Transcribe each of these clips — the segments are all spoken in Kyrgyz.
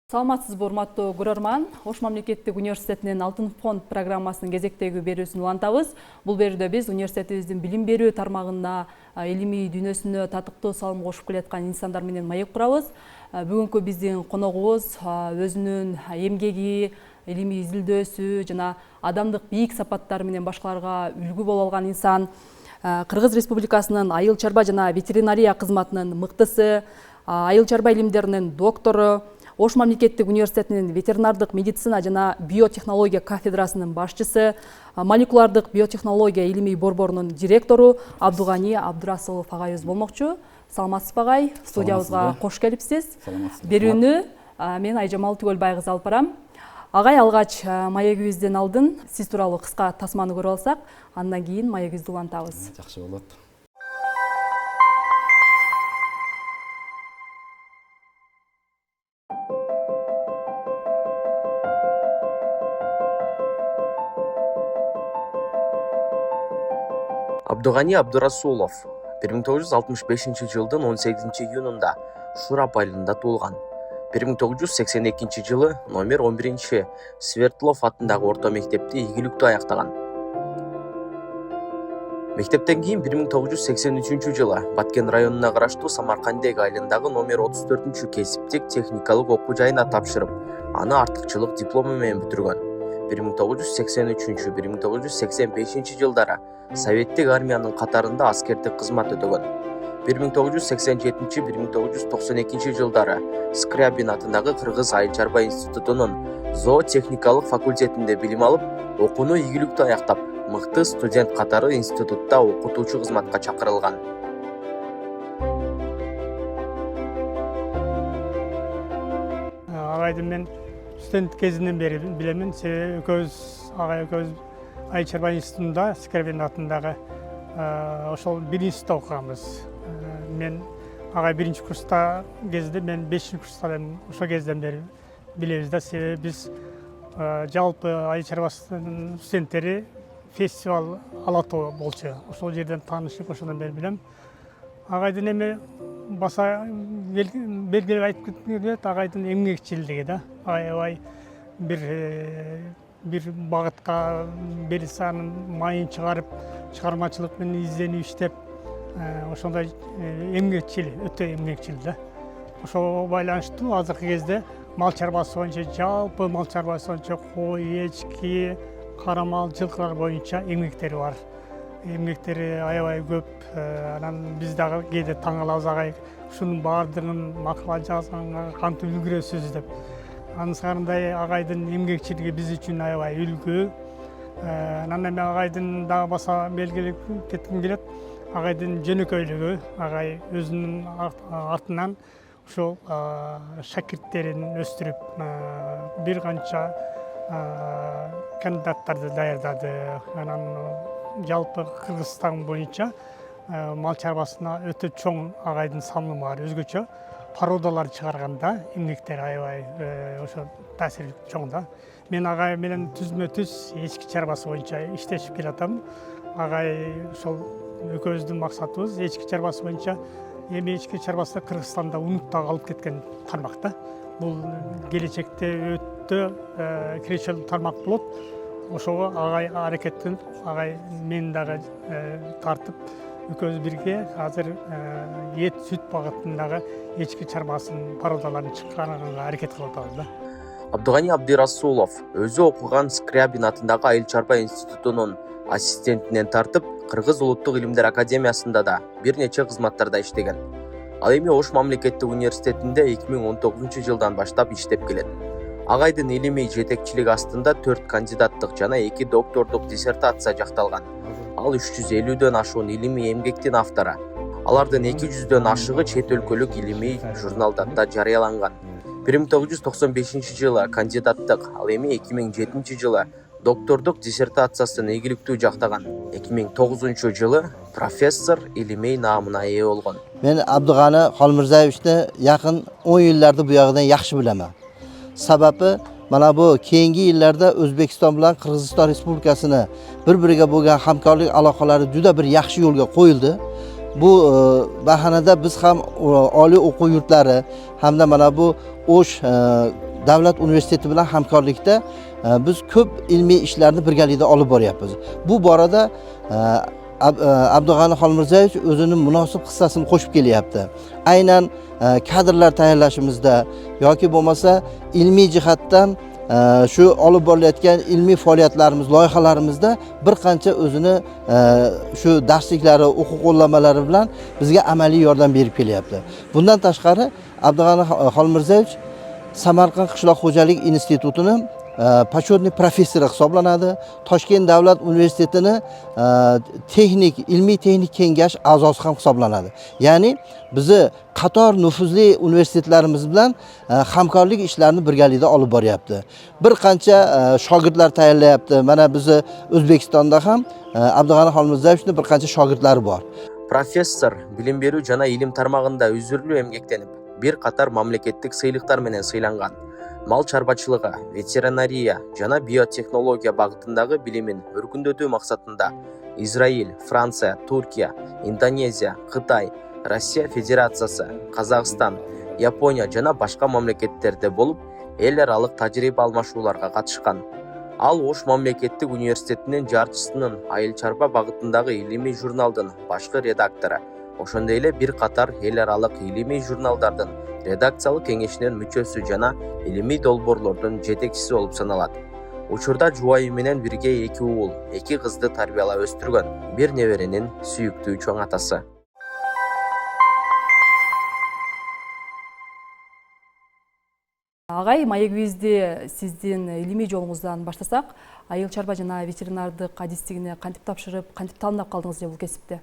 Саламатсызбы, урматтуу көрөрман. Ош мамлекеттик университетинин Алтын фонд программасынын кезектеги берүүсүн улантабыз. Бул берүүдө биз университетибиздин билим берүү тармагына, илимий дүйнөсүнө татыктуу салым кошуп келаткан инсандар менен маек курабыз. Бүгүнкү биздин коногубуз өзүнүн эмгеги, илимий изилдөөсү жана адамдык бийик сапаттары менен башкаларга үлгү боло алган инсан, Кыргыз Республикасынын айыл чарба жана ветеринария кызматынын мыктысы, айыл чарба илимдеринин доктору, Ош мамлекеттик университетинин ветеринардык медицина жана биотехнология кафедрасынын башчысы, молекулярдык биотехнология илимий борборунун директору Абдугани Абдурасулов агайыбыз болмокчу. Саламатсызбы агай? Студиябызга кош келипсиз. Берүүнү мен Айжамал Түгөлбай кызы алып барам. Агай, алгач маегибизден алдын сиз тууралуу кыска тасманы көрүп алсак, андан кийин маегибизди улантабыз. Жакшы болот. Абдугани Абдурасулов 1965 жылдын 18 июнунда Шурап айылында туулган. 1982 жылы номер 11 Свердлов атындагы орто мектепти ийгиликтүү аяктаган. Мектептен кийин 1983 жылы Баткен районуна караштуу Самаркандек айылындагы номер 34 кесиптик техникалык окуу жайына тапшырып, аны артыкчылык диплому менен бүтүргөн. 1983-1985 жылдары Советтик армиянын катарында аскердик кызмат өтөгөн. 1987-1992 жылдары Скрябин атындагы Кыргыз айыл чарба институтунун зоотехникалык факультетинде билим алып, окууну ийгиликтүү аяктап, мыкты студент катары институтта окутуучу кызматка чакырылган. Агайды мен студент кезинен бери билемин. Себеби экөөбүз айыл чарба институтунда Скрябин атындагы ошол бир институтта окуганбыз. Мен агай биринчи курста кезде, мен 5-чи курста ошол кезден бери билебиз да. Себеби биз жалпы айыл чарбасынын студенттери фестиваль Алатоо болчу. Ошол жерден таанышып, ошондон бери билем. Агайдын эми баса белгилеп айтып кетким келет, агайдын эмгекчилдиги да. Аябай бир багытка берилсе анын майын чыгарып, чыгармачылык менен изденип иштеп, ошондой эмгекчил, өтө эмгекчил да. Ошого байланыштуу азыркы кезде мал чарбасы боюнча, жалпы мал чарбасы боюнча кой, эчки, кара мал, жылкылар боюнча эмгектери бар. Эмгектери аябай көп. Анан биз дагы кээде таң калабыз, агай ушунун баардыгын макала жазганга кантип үлгүрөсүз деп. Анысында агайдын эмгекчилиги биз үчүн аябай үлгү. Анан эми агайдын дагы баса белгилеп кетким келет. Агайдын жөнөкөйлүгү, агай өзүнүн артынан ушул шакирттерин өстүрүп, бир канча кандидаттарды даярдады. Анан жалпы Кыргызстан боюнча мал чарбасына өтө чоң агайдын салымы бар. Өзгөчө породалар чыгарганда эмгектер аябай ошо таасири чоң да. Мен агай менен түзмө-түз эчки чарбасы боюнча иштешип келатам. Агай ошол экөөбүздүн максатыбыз эчки чарбасы боюнча. Эми эчки чарбасы Кыргызстанда унутта калып кеткен тармак да. Бул келечекте өтө киречил тармак болот. Ошого агай аракеттенип, агай мен дагы тартып, экөөбүз бирге азыр эт сүт багытындагы эчки чарбасынын породаларын чыкканга аракет кылып атабыз да. Абдугани Абдурасулов өзү окуган Скрябин атындагы айыл чарба институтунун ассистентинен тартып, Кыргыз улуттук илимдер академиясында да бир нече кызматтарда иштеген. Ал эми Ош мамлекеттик университетинде 2019 жылдан баштап иштеп келет. Агайдын илимий жетекчилиги астында 4 кандидаттык жана 2 доктордук диссертация жакталган. Ал 350дөн ашуун илимий эмгектин автору. Алардын 200дөн ашыгы чет өлкөлүк илимий журналдарда жарыяланган. 1995 жылы кандидаттык, ал эми 2007 жылы доктордук диссертациясын ийгиликтүү жактаган. 2009 жылы профессор илимий наамына ээ болгон. Мен Абдугани Холмурзаевични якын 10 yıllardır bu ягынан жакшы билемин. Sababi mana bu keyingi yillarda O'zbekiston bilan Qirg'iziston Respublikasini bir-biriga bo'lgan hamkorlik aloqalari juda bir yaxshi yo'lga qo'yildi. Bu bahanada biz ham oliy o'quv yurtlari hamda mana bu O'sh davlat universiteti bilan hamkorlikda biz ko'p ilmiy ishlarni birgalikda olib boryapmiz. Bu borada Abdug'ani Xolmirzayevich o'zining munosib hissasini qo'shib kelyapti. Aynan kadrlar tayyorlashimizda yoki bo'lmasa ilmiy jihatdan shu olib borilayotgan ilmiy faoliyatlarimiz, loyihalarimizda bir qancha o'zini shu darsliklari, o'quv qo'llanmalari bilan bizga amaliy yordam berib kelyapti. Bundan tashqari Abdug'ani Xolmirzayevich Samarqand qishloq xo'jalik institutini почетный professori hisoblanadi. Toshkent davlat universitetini ilmiy texnik kengash a'zosi ham hisoblanadi. Ya'ni bizni qator nufuzli universitetlarimiz bilan hamkorlik ishlarini birgalikda olib boryapti. Bir qancha shogirdlar tayyorlayapti. Mana bizni O'zbekistonda ham Abdug'ani Xolmirzayevichning bir qancha shogirdlari bor. Professor bilim berүү жана илим тармагында үзүрлүү эмгектенип, bir qator mamlaketlik сыйлыктар менен сыйланган. Мал чарбачылыгы, ветеринария жана биотехнология багытындагы билимин өркүндөтүү максатында Израиль, Франция, Туркия, Индонезия, Кытай, Россия Федерациясы, Казакстан, Япония жана башка мамлекеттерде болуп, эл аралык тажрыйба алмашууларга катышкан. Ал Ош мамлекеттик университетинин жарчысынын айыл чарба багытындагы илимий журналдын башкы редактору. Ошондой эле bir qator эл аралык илимий журналдардын редакциялык кеңешинин мүчөсү жана илимий долбоорлордун жетекчиси болуп саналат. Учурда жубайы менен бирге 2 уул, 2 кызды тарбиялап өстүргөн, bir неберенин сүйүктүү чоң атасы. Агай, маегибизди сиздин илимий жолуңуздан баштасак, айыл чарба жана ветеринардык адистигине кантип тапшырып, кантип таандап калдыңыз же бул кесипти?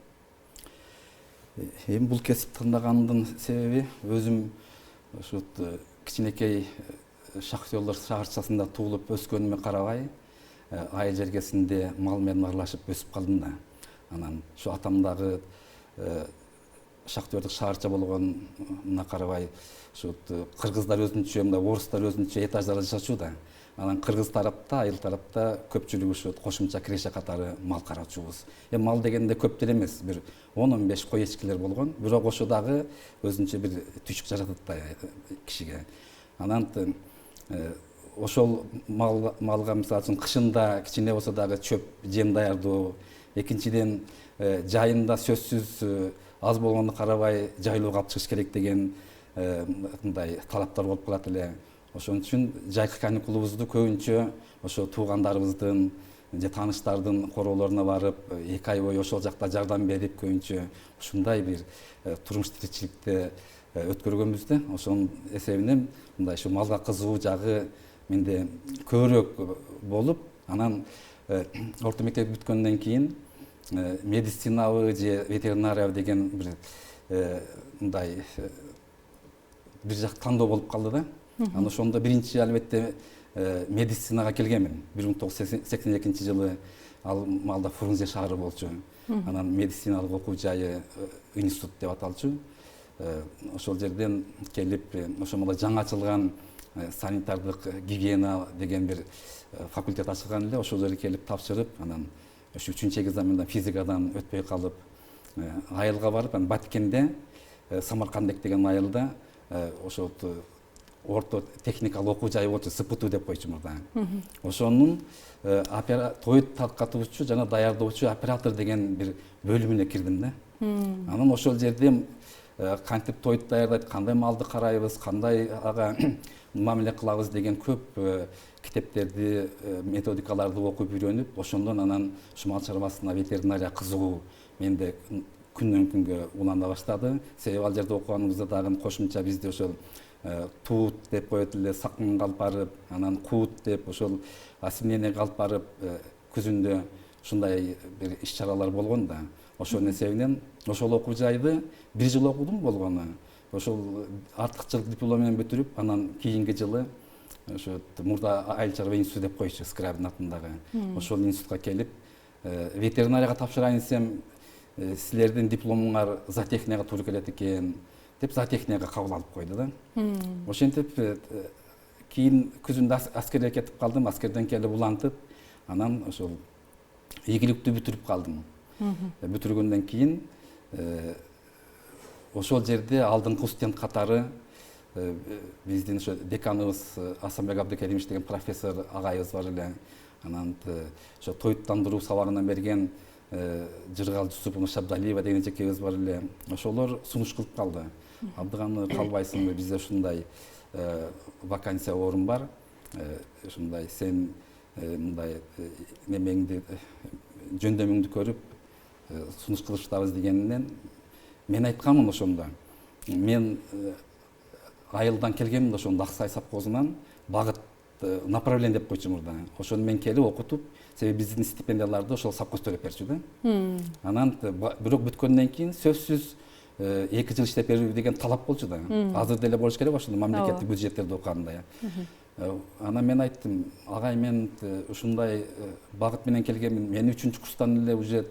Бул кесип тандагандын себеби өзүм ушу кичинекей Шахтерлер шаарчасында туулуп өскөнүмө карабай, айыл жергесинде мал менен аралашып өсүп калдым да. Анан ушу атамдагы Шахтерлер шаарча болгонуна карабай, ушу кыргыздар өзүнчө, мында орустар өзүнчө этаждарда жашачу да. Анан кыргыз тарапта, айыл тарапта көпчүлүгү ушу кошумча киреше катары мал карачубуз. Мал дегенде көптөр эмес, бир 10-15 кой эчкилер болгон. Бирок ошо дагы өзүнчө бир түшүк жаратат да кишиге. Анан ошол малга мисалы үчүн кышында кичине болсо дагы чөп жем даярдоо, экинчиден жайында сөзсүз аз болгонуна карабай жайлоого алып чыгыш керек деген мындай талаптар болуп калат эле. Ошон үчүн жайкы каникулубузду көбүнчө ошо туугандарыбыздын же тааныштардын короолоруна барып, 2 ай бою ошол жакта жардам берип, көбүнчө ушундай бир турмуш тиричиликте өткөргөнбүз да. Ошонун эсебинен мындай ушу малга кызыгуу жагы менде көбүрөөк болуп, анан орто мектеп бүткөндөн кийин медицинабы же ветеринария деген бир мындай бир жак тандоо болуп калды да. Анан ошондо биринчи албетте медицинага келгенмин. 1982 жылы ал малда Фрунзе шаары болчу. Анан медициналык окуу жайы институт деп аталчу. Ошол жерден келип, ошо малда жаңы ачылган санитардык гигиена деген бир факультет ачылган эле, ошол жерге келип тапшырып, анан ошо 3-экзамендан физикадан өтпөй калып, айылга барып, анан Баткенде Самаркандек деген айылда ошо орто техникалык окуу жайы болчу, СПТУ деп койчу мурда. Ошонун тоют таркатуучу жана даярдоочу оператор деген бир бөлүмүнө кирдим да. Анан ошол жерде кантип тоют даярдайт, кандай малды карайбыз, кандай ага мамиле кылабыз деген көп китептерди, методикаларды окуп үйрөнүп, ошондон анан ушу мал чарбасына ветеринария кызыгуу менде күндөн күнгө улана баштады. Себеби ал жерде окуганыбызда дагы кошумча бизде ошол туут деп коет эле, сакынга алып барып, анан куут деп ошол асимнени алып барып күзүндө ушундай бир иш-чаралар болгон да. Ошонун эсебинен ошол окуу жайды 1 жыл окудум болгону. Ошол артыкчылык диплом менен бүтүрүп, анан кийинки жылы ошо мурда айыл чарба институту деп койчу, Скрябин атындагы. Ошол институтка келип, ветеринарияга тапшырайын десем, силердин дипломуңар зоотехнияга туура келет экен деп зоотехнияга кабыл алып койду да. Ошентип кийин күзүндө аскерге кетип калдым, аскерден келип улантып, анан ошол ийгиликтүү бүтүрүп калдым. Бүтүргөндөн кийин ошол жерде алдыңкы студент катары биздин ошо деканыбыз Асанбек Абдыкеримович деген профессор агайыбыз бар эле. Анан ошо тоюттандыруу сабагынан берген Жыргал Жусуповна Шабдалиева деген эжекебиз бар эле. Ошолор сунуш кылып калды. Абдыганы калбайсыңбы, бизде ушундай вакансия орун бар. Ушундай сен мындай немеңди жөндөмүңдү көрүп сунуш кылыштабыз дегенинен мен айтканмын ошондо. Мен айылдан келгенмин ошондо Аксай совхозунан багыт направление деп койчу мурда. Ошону мен келип окутуп, себеби биздин стипендияларды ошол совхоз төлөп берчү да. Анан бирок бүткөндөн кийин сөзсүз 2 жыл иштеп берүү деген талап болчу да. Азыр деле болуш керек ошондо мамлекеттик бюджеттерди окуганда. Анан мен айттым, агай мен ушундай багыт менен келгенмин, мени 3-чү курстан эле уже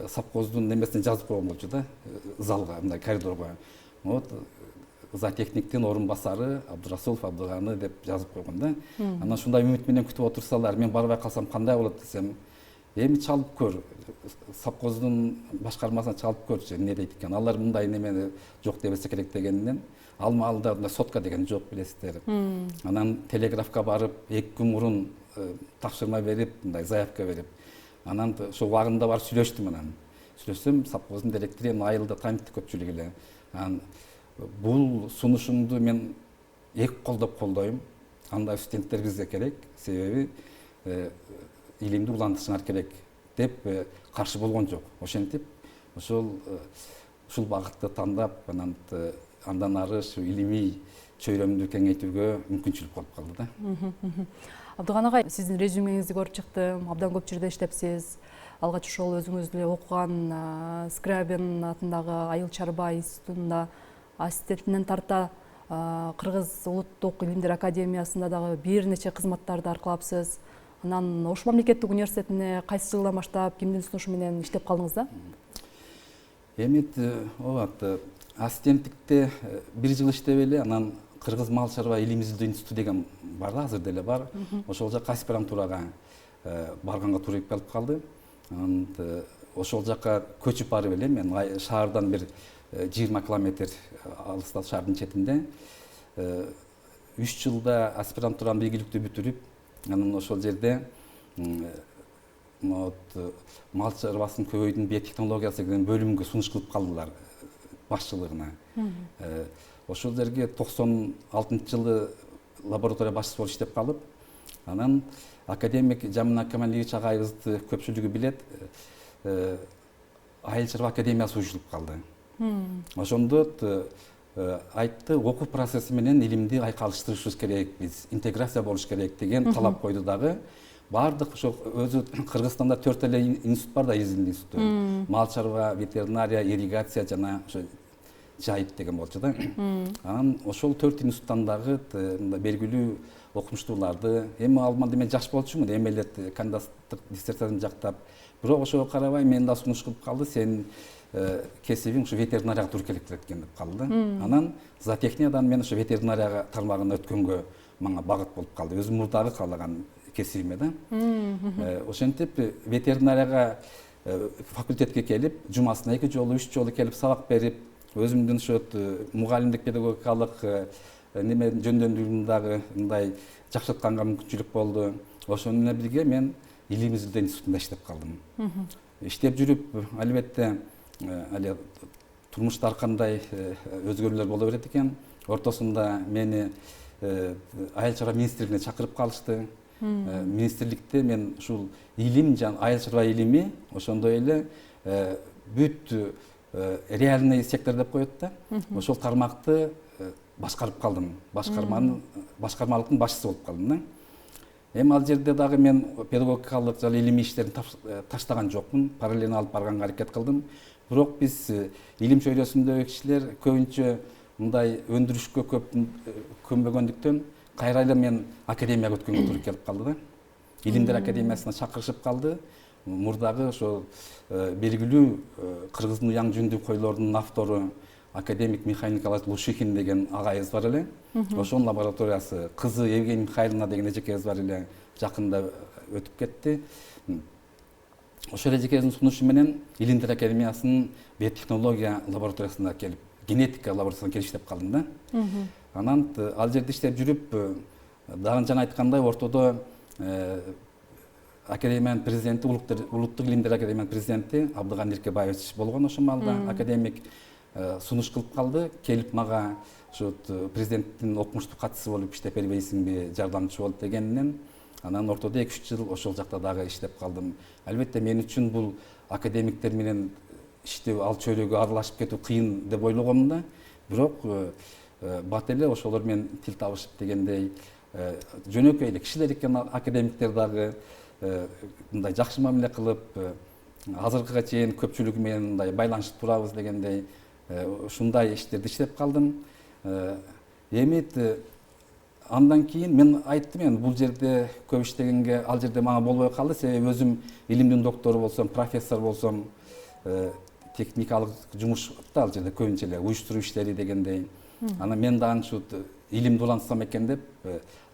совхоздун немесине жазып койгон болчу да, залга, мындай коридорго. Вот зоотехниктин орун басары Абдырасулов Абдыганы деп жазып койгон да. Анан ушундай үмүт менен күтүп отурсалар, мен барбай калсам кандай болот десем, эми чалып көр, совхоздун башкармасына чалып көрчү, эмне дейт экен. Алар мындай немени жок дебесе керек дегенден, ал маалда мындай сотка деген жок, билесиздер. Анан телеграфка барып, 2 күн мурун тапшырма берип, мындай заявка берип, анан ошо убагында барып сүйлөштүм. Анан сүйлөсөм, совхоздун директору айылда таанитты көпчүлүк эле. Анан бул сунушумду мен 2 колдоп колдойм. Андай студенттер бизге керек, себеби илимди улантышыңар керек деп каршы болгон жок. Ошентип ушул багытты тандап, андан ары ушу илимий чөйрөмдү кеңейтүүгө мүмкүнчүлүк болуп калды да. Абдыган агай, сиздин резюмеңизди көрүп чыктым, абдан көп жерде иштепсиз. Алгач ошол өзүңүз эле окуган Скрябин атындагы айыл чарба институтунда ассистентинен тарта Кыргыз улуттук илимдер академиясында дагы бир нече кызматтарды аркылапсыз. Анан Ош мамлекеттик университетине кайсы жылдан баштап кимдин сунушу менен иштеп калдыңыз да? Эми ассистенттикте 1 жыл иштеп эле, анан Кыргыз мал чарба илим изилдөө институту деген бар да, азыр деле бар. Ошол жака аспирантурага барганга туура келип калды. Анан ошол жака көчүп барып эле, мен шаардан бир 20 километр алыста шаардын четинде 3 жылда аспирантураны ийгиликтүү бүтүрүп, анан ошол жерде мал чарбасын көбөйдүн биотехнологиясы деген бөлүмгө сунуш кылып калдылар башчылыгына. Ошол жерге 96-жылы лаборатория башчысы болуп иштеп калып, анан академик Жамин Камалевич агайыбызды көпчүлүгү билет, айыл чарба академиясы уюштуруп калды. Ошондо айтты, окуу процесси менен илимди айкалыштырышыбыз керек, биз интеграция болуш керек деген талап койду дагы. Бардык ошо өзү Кыргызстанда 4 эле институт бар да, изилдөө институту. Мал чарба, ветеринария, ирригация жана ошо жайып деген болчу да. Анан ошол 4 институттан дагы белгилүү окумуштууларды, эми алма деме жаш болчумун, эми эле кандидаттык диссертацияны жактап, бирок ошого карабай мен да сунуш кылып калды, сен кесибиң ушу ветеринарияга туура келип экен деп калды. Анан зоотехниядан мен ушу ветеринария тармагына өткөнгө мага багыт болуп калды. Өзүм мурдагы каалаган кесибиме да. Ошентип ветеринарияга факультетке келип, жумасына 2 жолу, 3 жолу келип сабак берип, өзүмдүн ошо мугалимдик педагогикалык неме жөндөмдүүлүгүн дагы мындай жакшыртканга мүмкүнчүлүк болду. Ошону менен бирге мен илим изилдөө институтунда иштеп калдым. Иштеп жүрүп, албетте але турмушта ар кандай өзгөрүүлөр боло берет экен. Ортосунда мени айыл чарба министрлигине чакырып калышты. Министрликте мен ушул илим жана айыл чарба илими ошондой эле бүт реальный сектор деп коет да. Ошол тармакты башкарып калдым. Башкармалыктын башчысы болуп калдым да. Эми ал жерде дагы мен педагогикалык жана илимий иштерин таштаган жокмун. Параллельно алып барганга аракет кылдым. Бирок биз илим чөйрөсүндөгү кишилер көбүнчө мындай өндүрүшкө көп көнбөгөндүктөн кайра эле мен академияга өткөнгө туура келип калды да. Илимдер академиясына чакырышып калды. Мурдагы ошо белгилүү Кыргыздын уяң жүндүү койлордун автору академик Михаил Николаевич Лушихин деген агайыбыз бар эле. Ошонун лабораториясы, кызы Евгения Михайловна деген эжекебиз бар эле, жакында өтүп кетти. ошол эжекебиздин сунушу менен Илимдер академиясынын биотехнология лабораториясына келип, генетика лабораториясына келип иштеп калдым да. Анан ал жерде иштеп жүрүп, дагы жана айткандай ортодо академиянын президенти, улуттук илимдер академиянын президенти Абдыган Эркебаевич болгон ошол маалда академик сунуш кылып калды, келип мага ошо президенттин окумуштук катчысы болуп иштеп бербейсиңби, жардамчы болуп дегенинен анан ортодо 2-3 жыл ошол жакта дагы иштеп калдым. Албетте мен үчүн бул академиктер менен иштөө, ал чөйрөгө аралашып кетүү кыйын деп ойлогом да. Бирок бат эле ошолор менен тил табышып дегендей жөнөкөй эле кишилер экен академиктер дагы мындай жакшы мамиле кылып, азыркыга чейин көпчүлүгү менен мындай байланышып турабыз дегендей ушундай иштерди иштеп калдым. Эми андан кийин мен айттым, мен бул жерде көп иштегенге ал жерде мага болбой калды, себеби өзүм илимдин доктору болсом, профессор болсом, техникалык жумушта ал жерде көбүнчө эле уюштуруу иштери дегендей. Анан мен дагы ушу илимди улантсам экен деп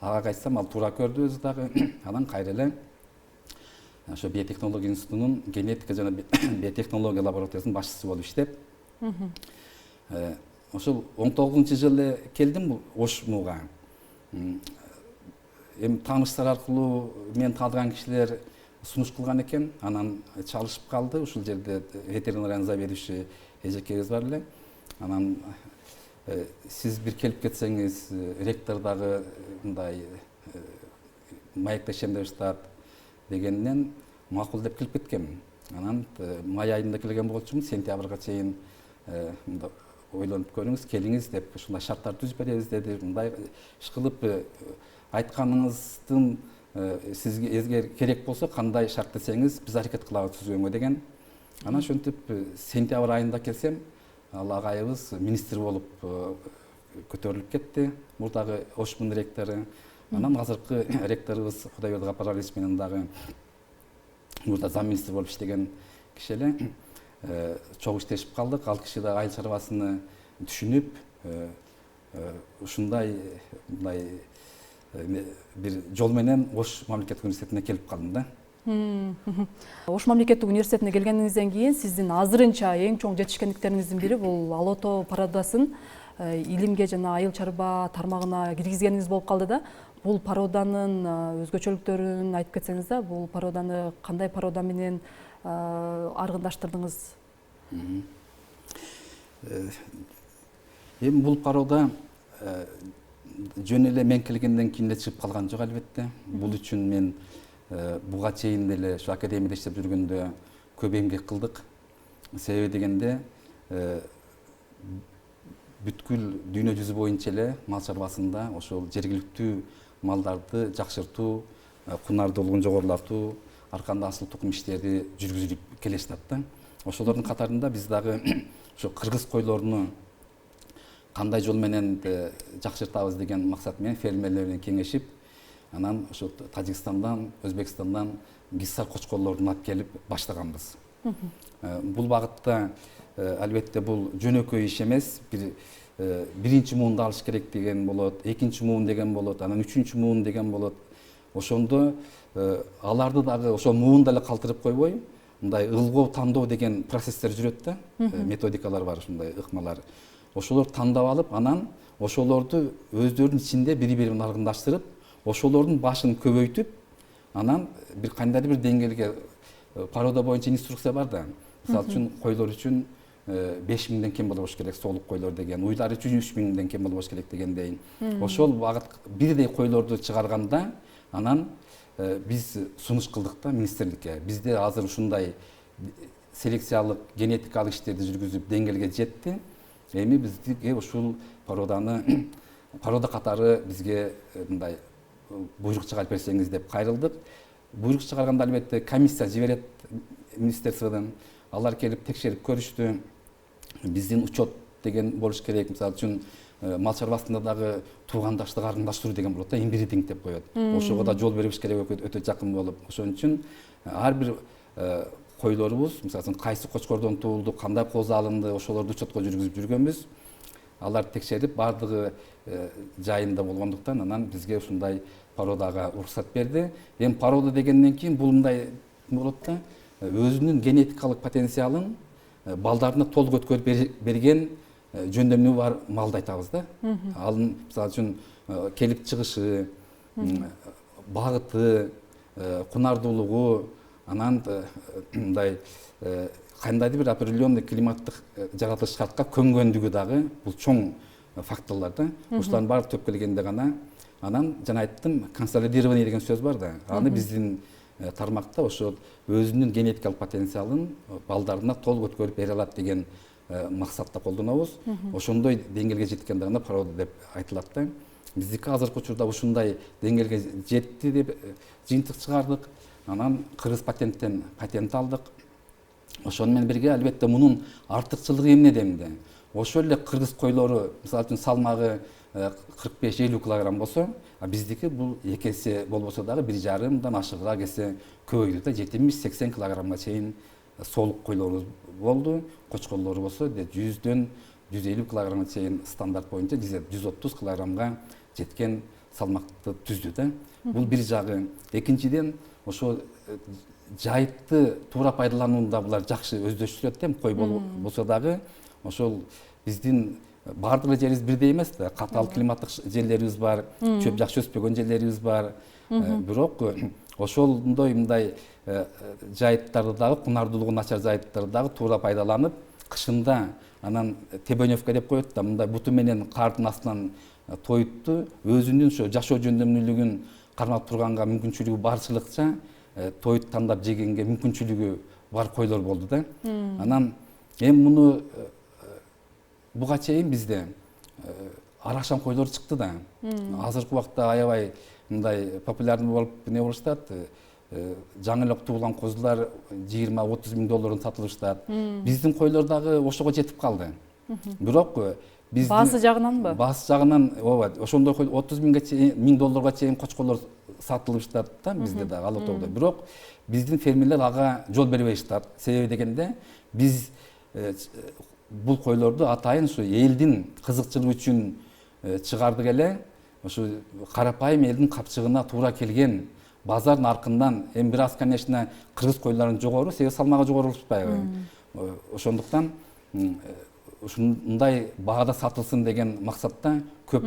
ага айтсам, ал туура көрдү өзү дагы. Анан кайра эле ошо биотехнология институтунун генетика жана биотехнология лабораториясынын башчысы болуп иштеп, ошол 19-жылы келдим бул ОШМУга. Эми тааныштар аркылуу мен таныган кишилер сунуш кылган экен, анан чалышып калды. Ушул жерде ветеринарияны заведующий эжекебиз бар эле. Анан сиз бир келип кетсеңиз, ректор дагы мындай маектешем деп жатат дегенинен макул деп келип кеткенмин. Анан май айында келген болчумун, сентябрга чейин ойлонуп көрүңүз, келиңиз деп ушундай шарттар түзүп беребиз деди. Мындай иш кылып айтканыңыздын сизге керек болсо кандай шарт десеңиз, биз аракет кылабыз түзгөнгө деген. Анан ошентип сентябрь айында келсем, ал агайыбыз министр болуп көтөрүлүп кетти, мурдагы ОШМУнун ректору. Анан азыркы ректорубуз Кудайберди Гапаралиевич менен дагы мурда зам министр болуп иштеген киши эле чогуу иштешип калдык. Ал киши да айыл чарбасыны түшүнүп, ушундай мындай бир жол менен Ош мамлекеттик университетине келип калдым да. Ош мамлекеттик университетине келгениңизден кийин сиздин азырынча эң чоң жетишкендиктериңиздин бири бул Алото породасын илимге жана айыл чарба тармагына киргизгениңиз болуп калды да. Бул породанын өзгөчөлүктөрүн айтып кетсеңиз да, бул породаны кандай порода менен аргындаштырдыңыз? Эми бул порода жөн эле мен келгенден кийин эле чыгып калган жок албетте. Бул үчүн мен буга чейин деле ушу академияда иштеп жүргөндө көп эмгек кылдык. Себеби дегенде бүткүл дүйнө жүзү боюнча эле мал чарбасында ошол жергиликтүү малдарды жакшыртуу, кунардуулугун жогорулатуу, арканда асыл тукум иштери жүргүзүлүп келе жатат да. Ошолордун катарында биз дагы ошо кыргыз койлоруну кандай жол менен жакшыртабыз деген максат менен фермерлер менен кеңешип, анан ошо Тажикстандан, Өзбекстандан гиссар кочкорлорун алып келип баштаганбыз. Бул багытта албетте бул жөнөкөй иш эмес. Биринчи муунду алыш керек деген болот, экинчи муун деген болот, анан үчүнчү муун деген болот. Ошондо аларды дагы ошол муунда эле калтырып койбой, мындай ылгоо тандоо деген процесстер жүрөт да. Методикалар бар, ушундай ыкмалар. Ошолор тандап алып, анан ошолорду өздөрүнүн ичинде бири-бири менен аргындаштырып, ошолордун башын көбөйтүп, анан бир кандайдыр бир деңгээлге порода боюнча инструкция бар да. Мисалы үчүн койлор үчүн 5000ден кем болбош керек соолук койлор деген, уйлар үчүн 3000ден кем болбош керек дегендей. Ошол багыт бирдей койлорду чыгарганда, анан биз сунуш кылдык да министрликке. Бизде азыр ушундай селекциялык, генетикалык иштерди жүргүзүп деңгээлге жетти. Эми бизге ушул порода катары бизге мындай буйрук чыгарып берсеңиз деп кайрылдык. Буйрук чыгарганда албетте комиссия жиберет министерстводон. Алар келип текшерип көрүштү. Биздин учет деген болуш керек. Мисалы үчүн мал чарбасында дагы туугандаштык аргындаштыруу деген болот да, инбридинг деп коет. Ошого да жол беришибиз керек өтө жакын болуп. Ошон үчүн ар бир койлорубуз, мисалы кайсы кочкордон туулду, кандай кооз алынды, ошолорду учетко жүргүзүп жүргөнбүз. Алар текшерип баардыгы жайында болгондуктан анан бизге ушундай породага уруксат берди. Эми порода дегенден кийин бул мындай болот да, өзүнүн генетикалык потенциалын балдарына толук өткөрүп берген жөндөмү бар малды айтабыз да. Алын мисалы үчүн келип чыгышы, багыты, кунардуулугу, анан мындай кандайдыр бир определенный климаттык жаратылыш шартка көнгөндүгү дагы бул чоң факторлор да. Ушулардын баары төп келгенде гана анан жана айттым, консолидирование деген сөз бар да. Аны биздин тармакта ошо өзүнүн генетикалык потенциалын балдарына толук өткөрүп бере алат деген максатта колдонобуз. Ошондой деңгээлге жеткенде гана порода деп айтылат да. Биздики азыркы учурда ушундай деңгээлге жетти деп жыйынтык чыгардык. Анан кыргыз патенттен патент алдык. Ошону менен бирге албетте мунун артыкчылыгы эмнеде эмне? Ошол эле кыргыз койлору, мисалы үчүн салмагы 45-50 килограмм болсо, а биздики бул 2 эсе болбосо дагы 1,5 ашыгыраак эсе көбөйдү да, 70-80 килограммга чейин солук койлорубуз болду. Кочкорлору болсо 100дөн 150 килограммга чейин стандарт боюнча 130 килограммга жеткен салмакты түздү да. Бул бир жагы. Экинчиден, ошо жайытты туура пайдаланууда булар жакшы өздөштүрөт да, кой болсо дагы. Ошол биздин бардык жерибиз бирдей эмес да. Катал климаттык жерлерибиз бар, чөп жакшы өспөгөн жерлерибиз бар. Бирок ошондой мындай жайыттарды дагы, кунардуулугу начар жайыттарды дагы туура пайдаланып, кышында анан тебөневка деп коет да, мындай буту менен кардын астынан тоютту, өзүнүн ошо жашоо жөндөмдүүлүгүн кармап турганга мүмкүнчүлүгү барчылыкча тоют тандап жегенге мүмкүнчүлүгү бар койлор болду да. Анан эми муну буга чейин бизде аракшан койлор чыкты да. Азыркы убакта аябай мындай популярный болуп не болуштат. Жаңы эле туулган козулар 20-30 миң доллардан сатылып жатат. Биздин койлор дагы ошого жетип калды. Бирок биздин баасы жагынанбы? Баасы жагынан ооба, ошондой 30 миң долларга чейин кочкорлор сатылып жатат да бизде дагы Ала Тоодо. Бирок биздин фермерлер ага жол бербей жатат. Себеби дегенде биз бул койлорду атайын ушу элдин кызыкчылыгы үчүн чыгардык эле. Ошо карапайым элдин капчыгына туура келген базар наркындан эми бир аз, конечно, кыргыз койлорунун жогору, себеби салмагы жогору болуп атпайбы. Ошондуктан ушундай баада сатылсын деген максатта көп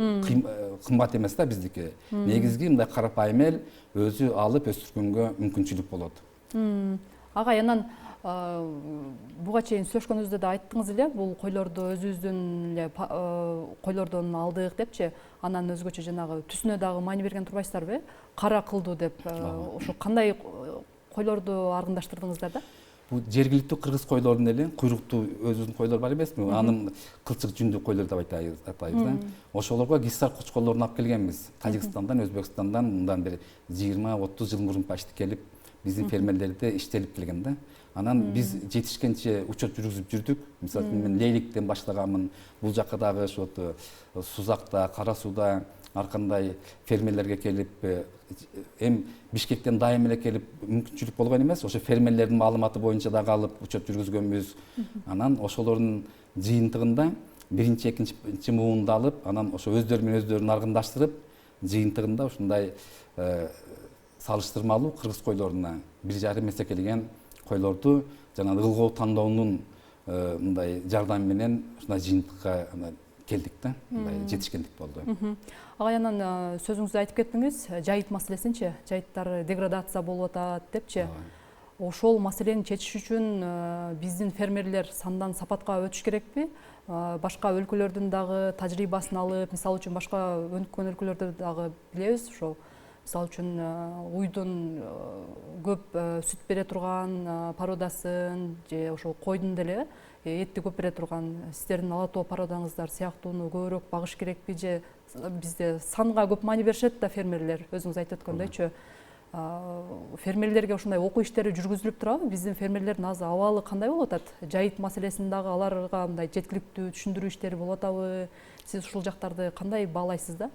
кымбат эмес да биздики. Негизги мындай карапайым эл өзү алып өстүргөнгө мүмкүнчүлүк болот. Агай, анан буга чейин сүйлөшкөнүбүздө да айттыңыз эле, бул койлорду өзүбүздүн эле койлордон алдык депчи, анан өзгөчө жанагы түсүнө дагы маани берген турбайсыздарбы? Кара кылдуу деп, ошо кандай койлорду аргындаштырдыңыздар да? Бул жергиликтүү кыргыз койлорунун эле куйруктуу өзүбүздүн койлор бар эмеспи? Анын кылчык жүндүү койлор деп атайбыз да. Ошолорго гиссар кочкорлорун алып келгенбиз. Тажикстандан, Өзбекстандан мындан бир 20-30 жыл мурун почти келип, биздин фермерлерде иштелип келген да. Анан биз жетишкенче учет жүргүзүп жүрдүк. Мисалы мен Лейликтен баштаганмын. Бул жакка дагы ошо Сузакта, Кара Сууда ар кандай фермерлерге келип, эми Бишкектен дайым эле келип мүмкүнчүлүк болгон эмес. Ошо фермерлердин маалыматы боюнча дагы алып учет жүргүзгөнбүз. Анан ошолордун жыйынтыгында биринчи, экинчи муунду алып, анан ошо өздөрү менен өздөрүн аргындаштырып, жыйынтыгында ушундай салыштырмалуу кыргыз койлоруна 1,5 эсе келген койлорду жана ылгоо тандоонун мындай жардамы менен ушундай жыйынтыкка келдик да, мындай жетишкендик болду. Агай, анан сөзүңүздө айтып кеттиңиз, жайыт маселесинчи, жайыттар деградация болуп атат депчи. Ошол маселени чечиш үчүн биздин фермерлер сандан сапатка өтүш керекпи? Башка өлкөлөрдүн дагы тажрыйбасын алып, мисалы үчүн башка өнүккөн өлкөлөрдө дагы билебиз, ошол мисалы үчүн уйдун көп сүт бере турган породасын же ошол койдун деле этти көп бере турган сиздердин Ала Тоо породаңыздар сыяктууну көбүрөөк багыш керекпи же бизде санга көп маани беришет да фермерлер, өзүңүз айтып өткөндөйчү. Фермерлерге ушундай окуу иштери жүргүзүлүп турабы? Биздин фермерлердин азыр абалы кандай болуп атат? Жайыт маселесин дагы аларга мындай жеткиликтүү түшүндүрүү иштери болуп атабы? Сиз ушул жактарды кандай баалайсыз да?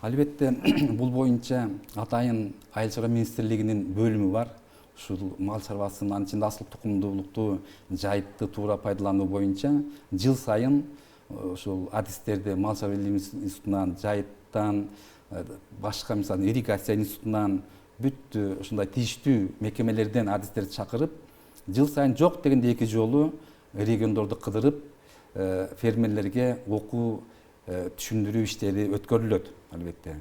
Албетте бул боюнча атайын Айыл чарба министрлигинин бөлүмү бар. Ушул мал чарбасын, анын ичинде асыл тукумдуулукту, жайытты туура пайдалануу боюнча жыл сайын ушул адистерди мал чарба илим институтунан, жайыттан, башка мисалы ирригация институтунан бүт ушундай тийиштүү мекемелерден адистерди чакырып, жыл сайын жок дегенде 2 жолу региондорду кыдырып, фермерлерге окуу түшүндүрүү иштери өткөрүлөт, албетте.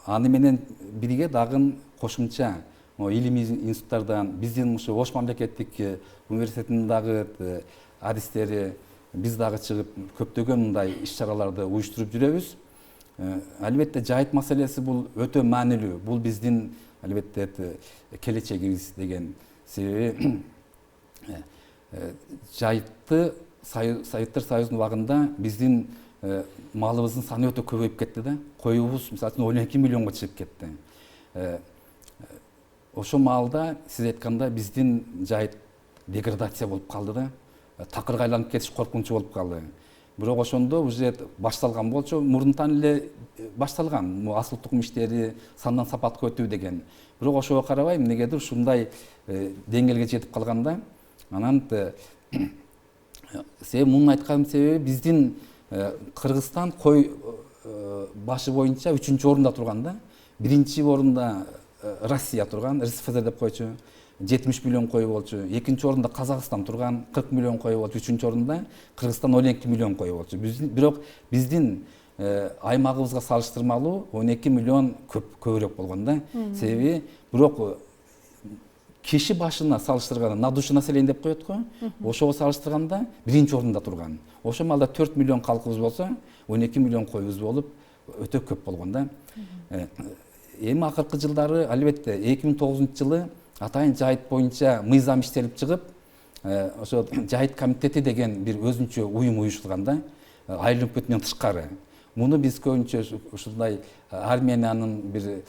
Аны менен бирге дагы кошумча илимий институттардан, биздин ушу Ош мамлекеттик университетинин дагы адистери, биз дагы чыгып көптөгөн мындай иш-чараларды уюштуруп жүрөбүз. Албетте жайыт маселеси бул өтө маанилүү. Бул биздин албетте келечегибиз деген себеби жайытты Советтер Союзунун убагында биздин малыбыздын саны өтө көбөйүп кетти да. Коюбуз мисалы үчүн 12 миллионго чыгып кетти. Ошо маалда сиз айткандай биздин жайыт деградация болуп калды да. Такырга айланып кетиш коркунучу болуп калды. Бирок ошондо уже башталган болчу, мурунтан эле башталган асыл тукум иштери, сандан сапатка өтүү деген. Бирок ошого карабай эмнегедир ушундай деңгээлге жетип калганда, анан муну айтканымдын себеби биздин Кыргызстан кой башы боюнча 3-орунда турган да. 1-орунда Россия турган, РСФСР деп койчу, 70 миллион кой болчу. 2-орунда Казакстан турган, 40 миллион кой болчу. 3-орунда Кыргызстан 12 миллион кой болчу. Бирок биздин аймагыбызга салыштырмалуу 12 миллион көбүрөөк болгон да. Себеби бирок киши башына салыштырганда, на душу население деп коет го, ошого салыштырганда 1-орунда турган. Ошо маалда 4 миллион калкыбыз болсо, 12 миллион койубуз болуп өтө көп болгон да. Эми акыркы жылдары албетте 2009-жылы атайын жайыт боюнча мыйзам иштелип чыгып, ошо жайыт комитети деген бир өзүнчө уюм уюштурган да, айыл өкмөтүнөн тышкары. Муну биз көбүнчө ушундай Армениянын бир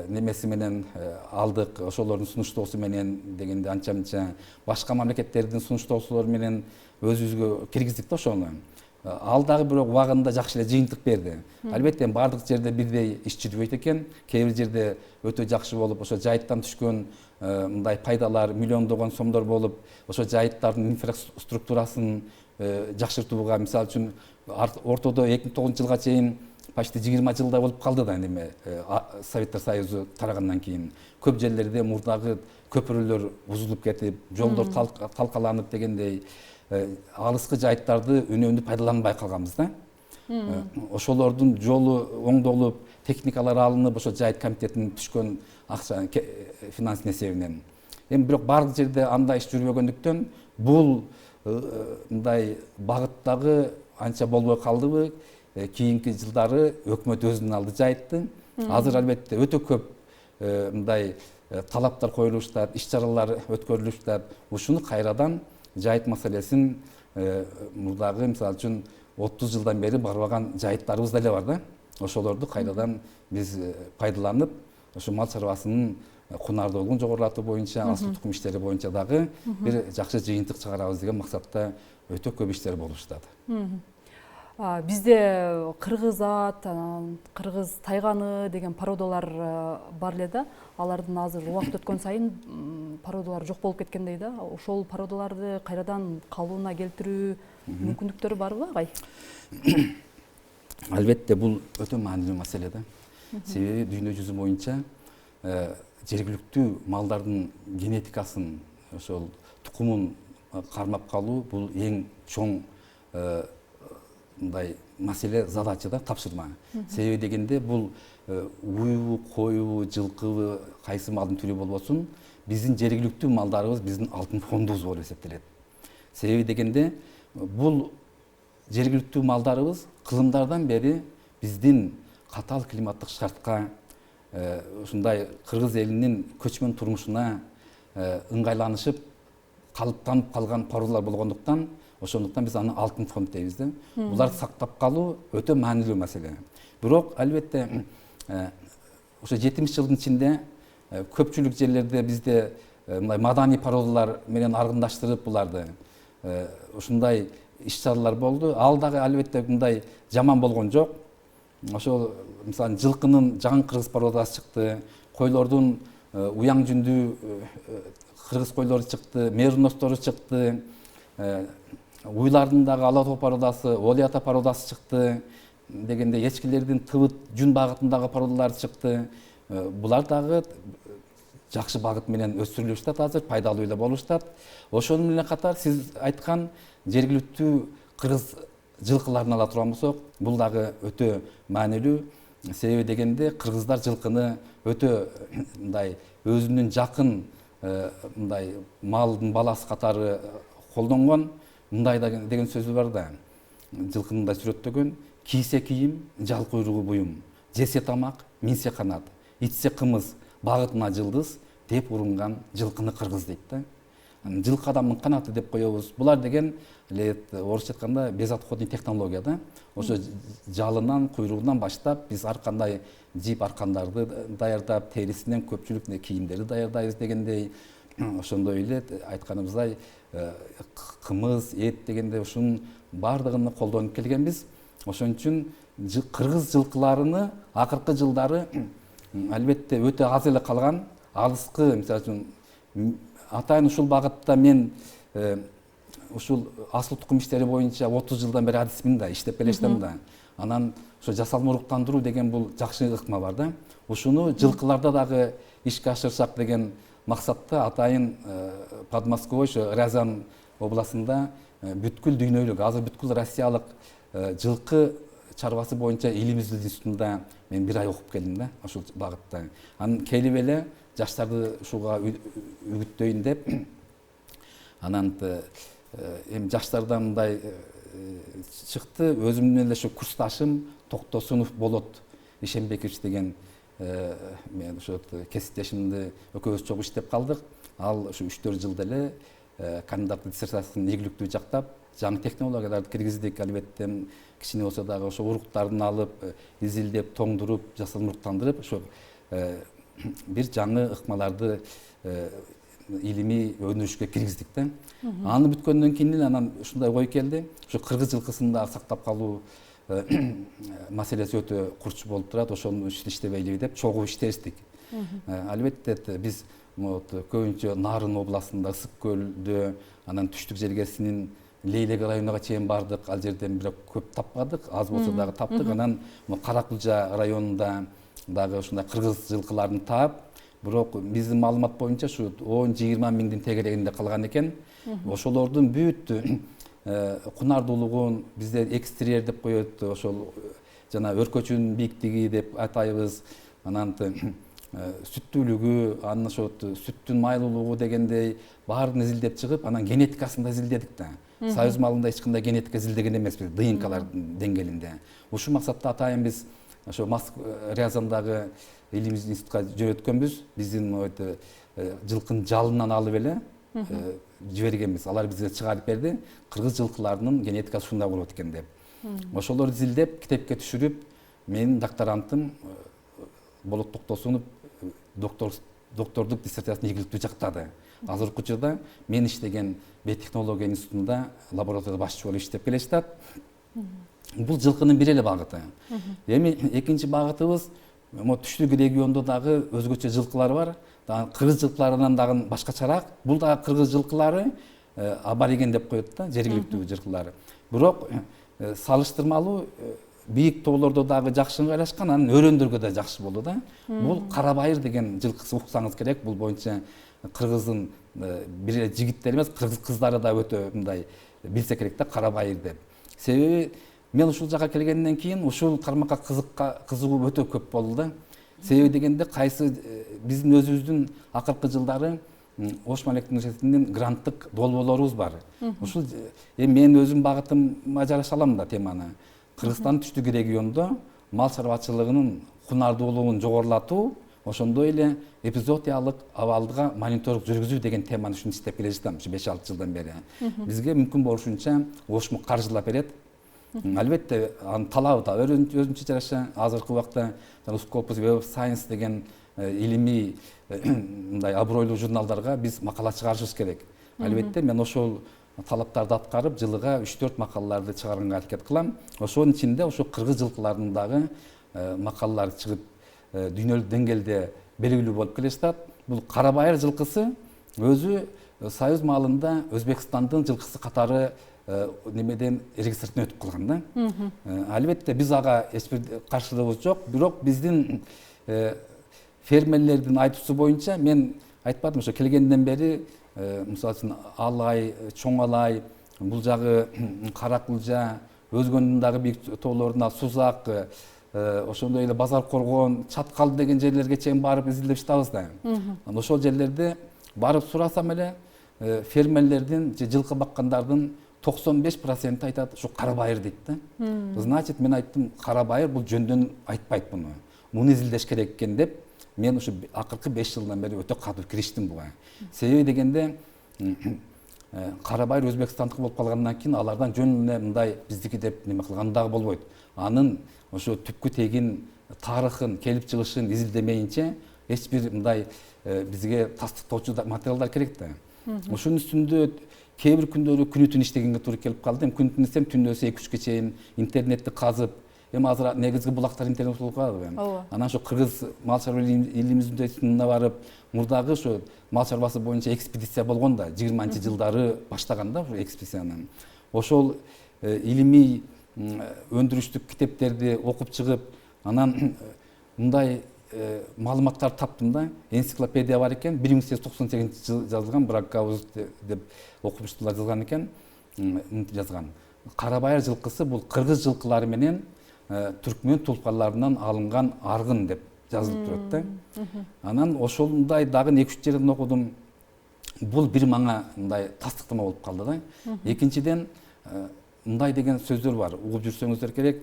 немеси менен алдык, ошолордун сунуштоосу менен дегенде анча-мынча башка мамлекеттердин сунуштоосулары менен өзүбүзгө киргиздик да ошону. Ал дагы бирок убагында жакшы эле жыйынтык берди. Албетте бардык жерде бирдей иш жүрбөйт экен. Кээ бир жерде өтө жакшы болуп, ошо жайыттан түшкөн мындай пайдалар миллиондогон сомдор болуп, ошо жайыттардын инфраструктурасын жакшыртууга, мисалы үчүн ортодо 2009-жылга чейин почти 20 жылдай болуп калды да неме Советтер Союзу тарагандан кийин. Көп жерлерде мурдагы көпүрөлөр бузулуп кетип, жолдор талкаланып дегендей алыскы жайыттарды үнөмдүү пайдаланбай калганбыз да. Ошолордун жолу оңдолуп, техникалар алынып, ошо жайыт комитетинин түшкөн акча финанс эсебинен. Эми бирок бардык жерде андай иш жүрбөгөндүктөн бул мындай багыттагы анча болбой калдыбы. Кийинки жылдары өкмөт өзүнүн алды жайытты. Азыр албетте өтө көп мындай талаптар коюлуп жатат, иш-чаралар өткөрүлүп жатат. Ушуну кайрадан жайыт маселесин мурдагы мисалы үчүн 30 жылдан бери барбаган жайыттарыбыз деле бар да. Ошолорду кайрадан биз пайдаланып, ошо мал чарбасынын кунардуулугун жогорулатуу боюнча, асыл тукум иштери боюнча дагы бир жакшы жыйынтык чыгарабыз деген максатта өтө көп иштер болуп жатат. Бизде кыргыз ат, кыргыз тайганы деген породалар бар эле да. Алардын азыр убакыт өткөн сайын породалар жок болуп кеткендей да. Ошол породаларды кайрадан калыбына келтирүү мүмкүндүктөрү барбы агай? Албетте бул өтө маанилүү маселе да. Себеби дүйнө жүзү боюнча жергиликтүү малдардын генетикасын, ошол тукумун кармап калуу бул эң чоң мындай маселе, задача да, тапшырма. Себеби дегенде бул уйбу, коюбу, жылкыбы, кайсы малдын түрү болбосун, биздин жергиликтүү малдарыбыз биздин алтын фондубуз болуп эсептелет. Себеби дегенде бул жергиликтүү малдарыбыз кылымдардан бери биздин катаал климаттык шартка, ушундай кыргыз элинин көчмөн турмушуна ыңгайланышып, калыптанып калган породалар болгондуктан, ошондуктан биз аны алтын фонд дейбиз да. Буларды сактап калуу өтө маанилүү маселе. Бирок албетте ошо 70 жылдын ичинде көпчүлүк жерлерде бизде мындай маданий породалар менен аргындаштырып буларды ушундай иш-чаралар болду. Ал дагы албетте мындай жаман болгон жок. Ошол мисалы жылкынын жаган кыргыз породасы чыкты, койлордун уяң жүндүү кыргыз койлору чыкты, мериностору чыкты, уйлардын дагы ала тоо породасы, олията породасы чыкты дегенде, эчкилердин тыбыт жүн багытындагы породалар чыкты. булар дагы жакшы багыт менен өстүрүлүп жатат, азыр пайдалуу эле болуп жатат. Ошону менен катар сиз айткан жергиликтүү кыргыз жылкыларын ала турган болсок, бул дагы өтө маанилүү. Себеби дегенде кыргыздар жылкыны өтө мындай өзүнүн жакын мындай малдын баласы катары колдонгон. Мындай деген сөзү бар да. Жылкыны да сүрөттөгөн: кийсе кийим, жал куйругу буюм, жесе тамак, минсе канат, ичсе кымыз, багытына жылдыз деп урунган жылкыны кыргыз дейт да. Жылкы адамдын канаты деп коебуз. Булар деген орусча айтканда безотходный технология да. Ошо жалынан, куйругунан баштап биз ар кандай жип аркандарды даярдап, терисинен көпчүлүк кийимдерди даярдайбыз дегендей. Ошондой эле айтканыбыздай кымыз, эт дегенде ушунун баардыгын колдонуп келгенбиз. Ошон үчүн кыргыз жылкыларыны акыркы жылдары албетте өтө аз эле калган. Алыскы, мисалы үчүн атайын ушул багытта мен ушул асыл тукум иштери боюнча 30 жылдан бери адисмин да, иштеп келе жатам да. Анан ошо жасалма уруктандыруу деген бул жакшы ыкма бар да. Ушуну жылкыларда дагы ишке ашырсак деген максатта атайын Подмосковье, ошо Рязань областында бүткүл дүйнөлүк, азыр бүткүл Россиялык жылкы чарбасы боюнча илим изилдөө институтунда мен 1 ай окуп келдим да, ошол багытта. Анан келип эле жаштарды ушуга үгүттөйүн деп, анан эми жаштардан мындай чыкты. Өзүмдүн эле ошо курсташым Токтосунов Болот Ишенбекович деген мен ошо кесиптешимди экөөбүз чогуу иштеп калдык. Ал ошо 3-4 жылда эле кандидаттык диссертациясын ийгиликтүү жактап, жаңы технологияларды киргиздик. Албетте кичине болсо дагы ошо уруктардын алып, изилдеп, тоңдуруп, жасалма уруктандырып, ошо бир жаңы ыкмаларды илимий өнүрүшкө киргиздик да. Аны бүткөндөн кийин анан ушундай ой келди. Ошо кыргыз жылкысын да сактап калуу маселеси өтө курч болуп турат. Ошону иштебейлиби деп чогуу иштештик. Албетте биз көбүнчө Нарын областында, Ысык көлдө, анан түштүк жергесинин Лейлек районуна чейин бардык. Ал жерден бирок көп таппадык, аз болсо дагы таптык. Анан Каракулжа районунда дагы ушундай кыргыз жылкыларын таап, бирок биздин маалымат боюнча ушу 10-20 миңдин тегерегинде калган экен. Ошолордун бүт кунардуулугун бизде экстерьер деп коет, ошол жана өркөчүнүн бийиктиги деп атайбыз. Анан сүттүүлүгү, анан ошо сүттүн майлуулугу дегендей баарын изилдеп чыгып, анан генетикасын да изилдедик да. Союз малында эч кандай генетика изилдеген эмеспиз, ДНКлар деңгээлинде. Ушул максатта атайын биз ошо Рязандагы илим институтка жөнөткөнбүз. Биздин жылкынын жалынан алып эле жибергенбиз. Алар бизге чыгарып берди. Кыргыз жылкыларынын генетикасы ушундай болот экен деп. Ошолорду изилдеп, китепке түшүрүп, менин докторантым Болот Токтосунов доктордук диссертациясын ийгиликтүү жактады. Азыркы учурда мен иштеген биотехнология институтунда лаборатория башчы болуп иштеп келе жатат. Бул жылкынын бир эле багыты. Эми экинчи багытыбыз түштүк региондо дагы өзгөчө жылкылар бар. Кыргыз жылкыларынан дагы башкачараак. Бул дагы кыргыз жылкылары абориген деп коет да, жергиликтүү жылкылар. Бирок салыштырмалуу бийик тоолордо дагы жакшы ыңгайлашкан, анан өрөөндөргө да жакшы болду да. Бул Карабайыр деген жылкысы уксаңыз керек. Бул боюнча кыргыздын бир эле жигиттери эмес, кыргыз кыздары да өтө мындай билсе керек да, Карабайыр деп. Себеби мен ушул жака келгенден кийин ушул тармакка кызыгуу өтө көп болду да. Себеби дегенде кайсы биздин өзүбүздүн акыркы жылдары Ош Маалектик университетинин гранттык долбоорлорубуз бар. Ушул мен өзүм багытыма жараша алам да теманы. Кыргызстандын түштүк региондо мал чарбачылыгынын кунардуулугун жогорулатуу, ошондой эле эпизоотиялык абалга мониторинг жүргүзүү деген теманы ушуну иштеп келе жатам 5-6 жылдан бери. Бизге мүмкүн болушунча ОШМУ каржылап берет. Албетте анын талабы да өзүнчө жараша. Азыркы убакта Scopus Web of Science деген илимий мындай абройлуу журналдарга биз макала чыгарышыбыз керек. Албетте мен ошол талаптарды аткарып, жылыга 3-4 макалаларды чыгарганга аракет кылам. Ошонун ичинде ошо кыргыз жылкыларынын дагы макалалары чыгып, дүйнөлүк деңгээлде белгилүү болуп келе жатат. Бул Карабайыр жылкысы өзү Союз маалында Өзбекстандын жылкысы катары немеден регистрациядан өтүп калган да. Албетте биз ага эч бир каршылыгыбыз жок, бирок биздин фермерлердин айтуусу боюнча мен айтпадым ошо келгенден бери мисалы үчүн алай, чоң алай, бул жагы Каракулжа, өзгөнүн дагы бийик тоолоруна Сузак, ошондой эле Базар Коргон, Чаткал деген жерлерге чейин барып изилдеп чыгабыз да. Ошол жерлерде барып сурасам эле фермерлердин же жылкы баккандардын 95% айтат ушу кара байыр дейт да. Значит, мен айттым, кара байыр бул жөндөн айтпайт буну. Муну изилдеш керек экен деп, мен ушу акыркы 5 жылдан бери өтө катуу кириштим буга. Себеби дегенде кара байыр Өзбекстандык болуп калгандан кийин алардан жөн эле мындай биздики деп неме кылган дагы болбойт. Анын ошо түпкү тегин тарыхын, келип чыгышын изилдемейинче эч бир мындай бизге тастыктоочу материалдар керек да. Ошонун үстүндө кээ бир күндөрү күнү түн иштегенге туура келип калды. Күн түн иштесем түндөсү 2-3 чейин интернетти казып, эми азыр негизги булактар интернет болуп калды. Анан ошо кыргыз мал чарба илимизине барып, мурдагы ошо мал чарбасы боюнча экспедиция болгон да, 20-жылдары баштаган да ошо экспедицияны. Ошол илимий өндүрүштүк китептерди окуп чыгып, анан мындай маалыматтар таптым да. Энциклопедия бар экен, 1898-жылы жазылган, Бракгаус деп окумуштуулар жазган экен, жазган. Кара байыр жылкысы бул кыргыз жылкылары менен түркмөн тулпарларынан алынган аргын деп жазылып турат да. Анан ошондой дагы 2-3 жерден окудум. Бул бир маңа мындай тастыктама болуп калды да. Экинчиден мындай деген сөздөр бар, угуп жүрсөңүздөр керек.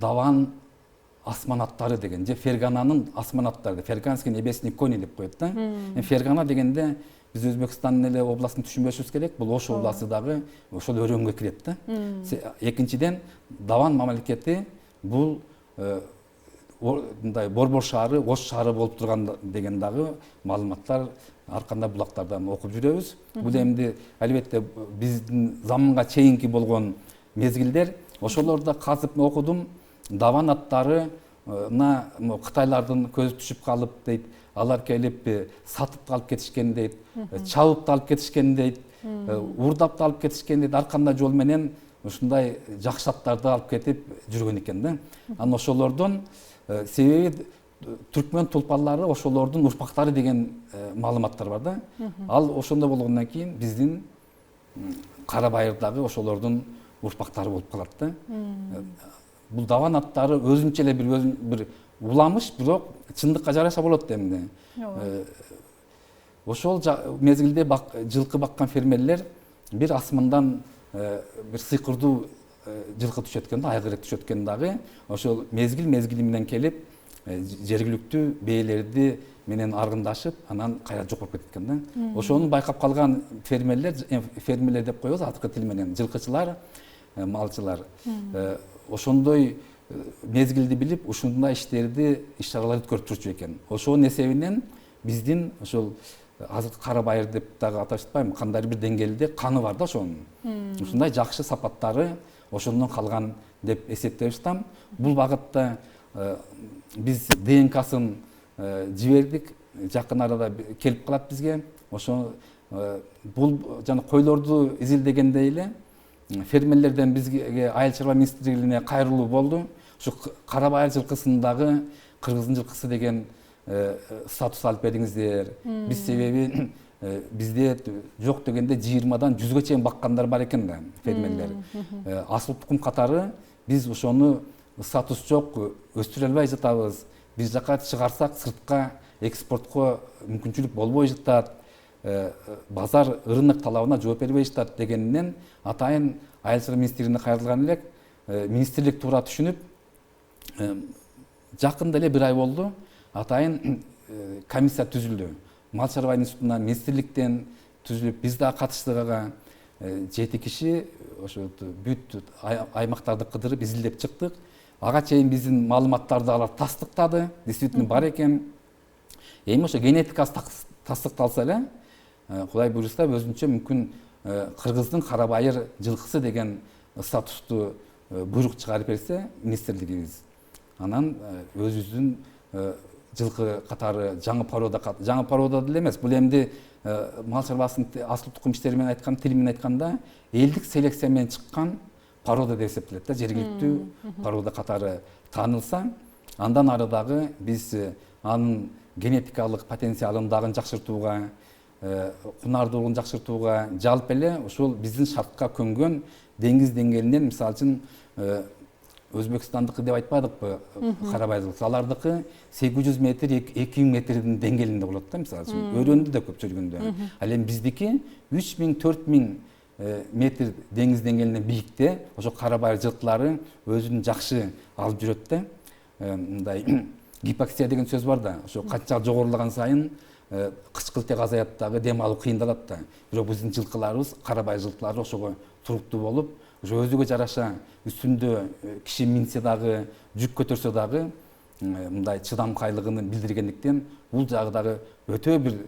Даван асман аттары деген, же Фергананын асман аттары, Ферганский небесный кони деп коет да. Фергана дегенде биз Өзбекстандын эле областын түшүнбөшүбүз керек. Бул Ош областы дагы ошол өрөөнгө кирет да. Экинчиден Даван мамлекети бул мындай Борбор шаары, Ош шаары болуп турган деген дагы маалыматтар ар кандай булактардан окуп жүрөбүз. Бул эмди албетте биздин заманга чейинки болгон мезгилдер. Ошолорду казып окудум. Даван аттарына Кытайлардын көзү түшүп калып дейт. Алар келип сатып алып кетишкен дейт, чабып алып кетишкен дейт, урдап алып кетишкен дейт. Ар кандай жол менен ушундай жакшы аттарды алып кетип жүргөн экен да. Анан ошолордон себеби түркмөн тулпарлары ошолордун урпактары деген маалыматтар бар да. Ал ошондой болгондон кийин биздин кара байыр дагы ошолордун урпактары болуп калат да. Бул даван аттары өзүнчө эле бир уламыш, бирок чындыкка жараша болот эмне. Ошол мезгилде жылкы баккан фермерлер бир асмандан бир сыйкырдуу жылкы түшөт экен да, айгырек түшөт экен дагы. Ошол мезгили менен келип жергиликтүү бээлерди менен аргындашып, анан кайра жок болуп кетет экен да. Ошону байкап калган фермерлер деп коебуз азыркы тил менен, жылкычылар, малчылар. Ошондой мезгилди билип, ушундай иштерди, иш-чараларды өткөрүп турчу экен. Ошонун эсебинен биздин ошол азыркы кара байыр деп дагы атап жатпайм, кандай бир деңгээлде каны бар да ошонун. Ушундай жакшы сапаттары ошондон калган деп эсептеп жатам. Бул багытта биз ДНК-сын жибердик, жакын арада келип калат бизге. Ошо бул жана койлорду изилдегенде эле фермерлерден бизге Айыл чарба министрлигине кайрылуу болду. Ушу кара байыр жылкысындагы кыргыздын жылкысы деген статус алып бериңиздер. Биз себеби бизде жок дегенде 20-дан 100-гө чейин баккандар бар экен да фермерлер. Асыл тукум катары биз ошону статус жок, өстүрө албай жатабыз. Биз жака чыгарсак сыртка экспортко мүмкүнчүлүк болбой жатат. Базар рынок талабына жооп бербей жатат дегенинен атайын Айыл чарба министрлигине кайрылган элек. Министрлик туура түшүнүп, жакында эле 1 ай болду, атайын комиссия түзүлдү. Мал чарба институтунан, министрликтен түзүлүп, биз да катыштык ага. 7 киши ошо бүт аймактарды кыдырып изилдеп чыктык. Ага чейин биздин маалыматтарды алар тастыктады, действительно бар экен. Эми ошо генетикасы тастыкталса эле, Кудай буйрса өзүнчө мүмкүн кыргыздын кара байыр жылкысы деген статусту буйрук чыгарып берсе министрлигибиз, анан өзүбүздүн жылкы катары жаңы порода деле эмес, бул эмди мал чарбасынын асыл тукум иштери менен айткан, тили менен айтканда элдик селекция менен чыккан порода деп эсептелет да, жергиликтүү порода катары таанылса, Андан ары дагы биз анын генетикалык потенциалын дагы жакшыртууга, кунардуулугун жакшыртууга, жалпы эле ушул биздин шартка көнгөн деңиз деңгээлинен, мисалы үчүн Өзбекстандыкы деп айтпадыкпы, карабайдыкы, алардыкы 800 метр, 2000 метрдин деңгээлинде болот да, мисалы үчүн. Өрөндү да көпчүлүгүндө. Ал эми биздики 3000, 4000 метр деңиз деңгээлинен бийикте, ошо карабайыр жылкылары өзүн жакшы алып жүрөт да. Мындай гипоксия деген сөз бар да, ошо канча жогорулаган сайын кычкылтек азаят дагы, дем алуу кыйындалат да. Бирок биздин жылкыларыбыз, карабайыр жылкылары ошого туруктуу болуп, ошо өзүгө жараша үстүндө киши минсе дагы, жүк көтөрсө дагы мындай чыдамкайлыгын билдиргендиктен бул жагы дагы өтө бир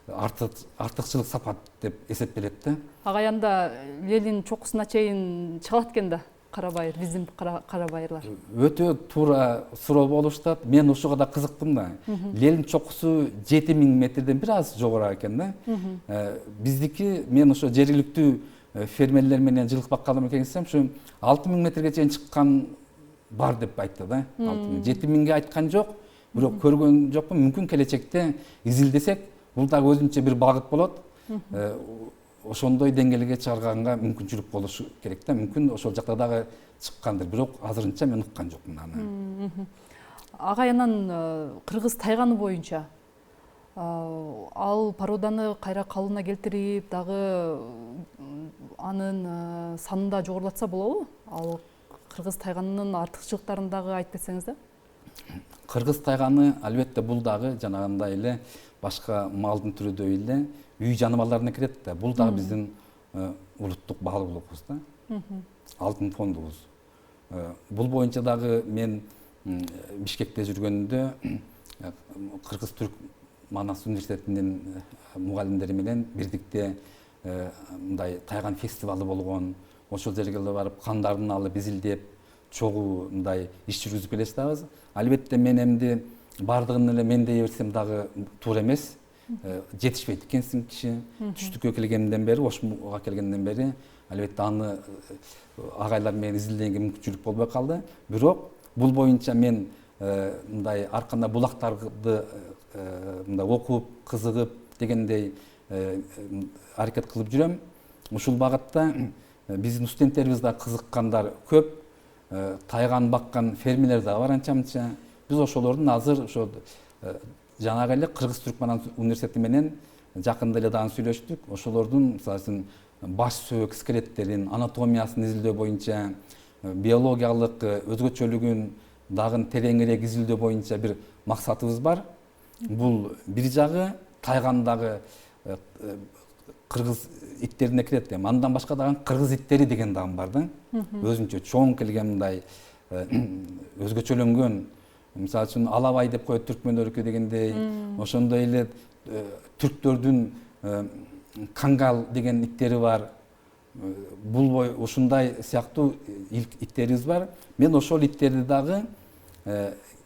артыкчылык сапат деп эсептелет да. Ага аянда Лелин чокусуна чейин чыгалат экен да карабайыр, биздин карабайырлар. Өтө туура суроо болуштат. Мен ушуга да кызыктым да. Лелин чокусу 7000 метрден бир аз жогору экен да. Биздики, мен ошо жергиликтүү фермерлер менен жылкы баккандан кеңесем, ушу 6000 метрге чейин чыккан бар деп айтты да. 7000ге айткан жок, бирок көргөн жокмун. Мүмкүн келечекте изилдесек, бул дагы өзүнчө бир багыт болот. Ошондой деңгээлге чыгарганга мүмкүнчүлүк болушу керек да. Мүмкүн ошол жакта дагы чыккандыр, бирок азырынча мен уккан жокмун аны. Ага аянан кыргыз тайганы боюнча ал породаны кайра калыбына келтирип, дагы анын санын да жогорулатса болобу? Ал кыргыз тайганынын артыкчылыктарын дагы айтып кетсеңиз да. Кыргыз тайганы албетте бул дагы жанагындай эле башка малдын түрүдөй эле үй жаныбарларына кирет да. Бул дагы биздин улуттук баалуулугубуз да. Алтын фондубуз. Бул боюнча дагы мен Бишкекте жүргөндө Кыргыз Түрк Манас университетинин мугалимдери менен бирдикте мындай тайган фестивалы болгон. Ошол жерге барып кандарын алып изилдеп, чогуу мындай иш жүргүзүп келе жатабыз. Албетте мен эмди бардыгын эле мен дей берсем дагы туура эмес. Жетишпейт экенсиң киши. Түштүккө келгенден бери, Ошмуга келгенден бери албетте аны агайлар менен изилдегенге мүмкүнчүлүк болбой калды. Бирок бул боюнча мен мындай ар кандай булактарды мындай окуп, кызыгып дегендей аракет кылып жүрөм. Ушул багытта биздин студенттерибиз да кызыккандар көп. Тайган баккан фермерлер да бар анча-мынча. Биз ошолордун азыр ошо жанагы эле Кыргыз Түрк Манас университети менен жакында эле дагы сүйлөштүк. Ошолордун мисалы үчүн баш сөөк скелеттерин, анатомиясын изилдөө боюнча, биологиялык өзгөчөлүгүн дагы тереңирээк изилдөө боюнча бир максатыбыз бар. Бул бир жагы тайгандагы кыргыз иттерине кирет. Андан башка дагы кыргыз иттери деген дагы бар да. Өзүнчө чоң келген мындай өзгөчөлөнгөн, мисалы үчүн алабай деп коет түркмөндөркү дегендей, ошондой эле түрктөрдүн кангал деген иттери бар. Бул ушундай сыяктуу иттерибиз бар. Мен ошол иттерди дагы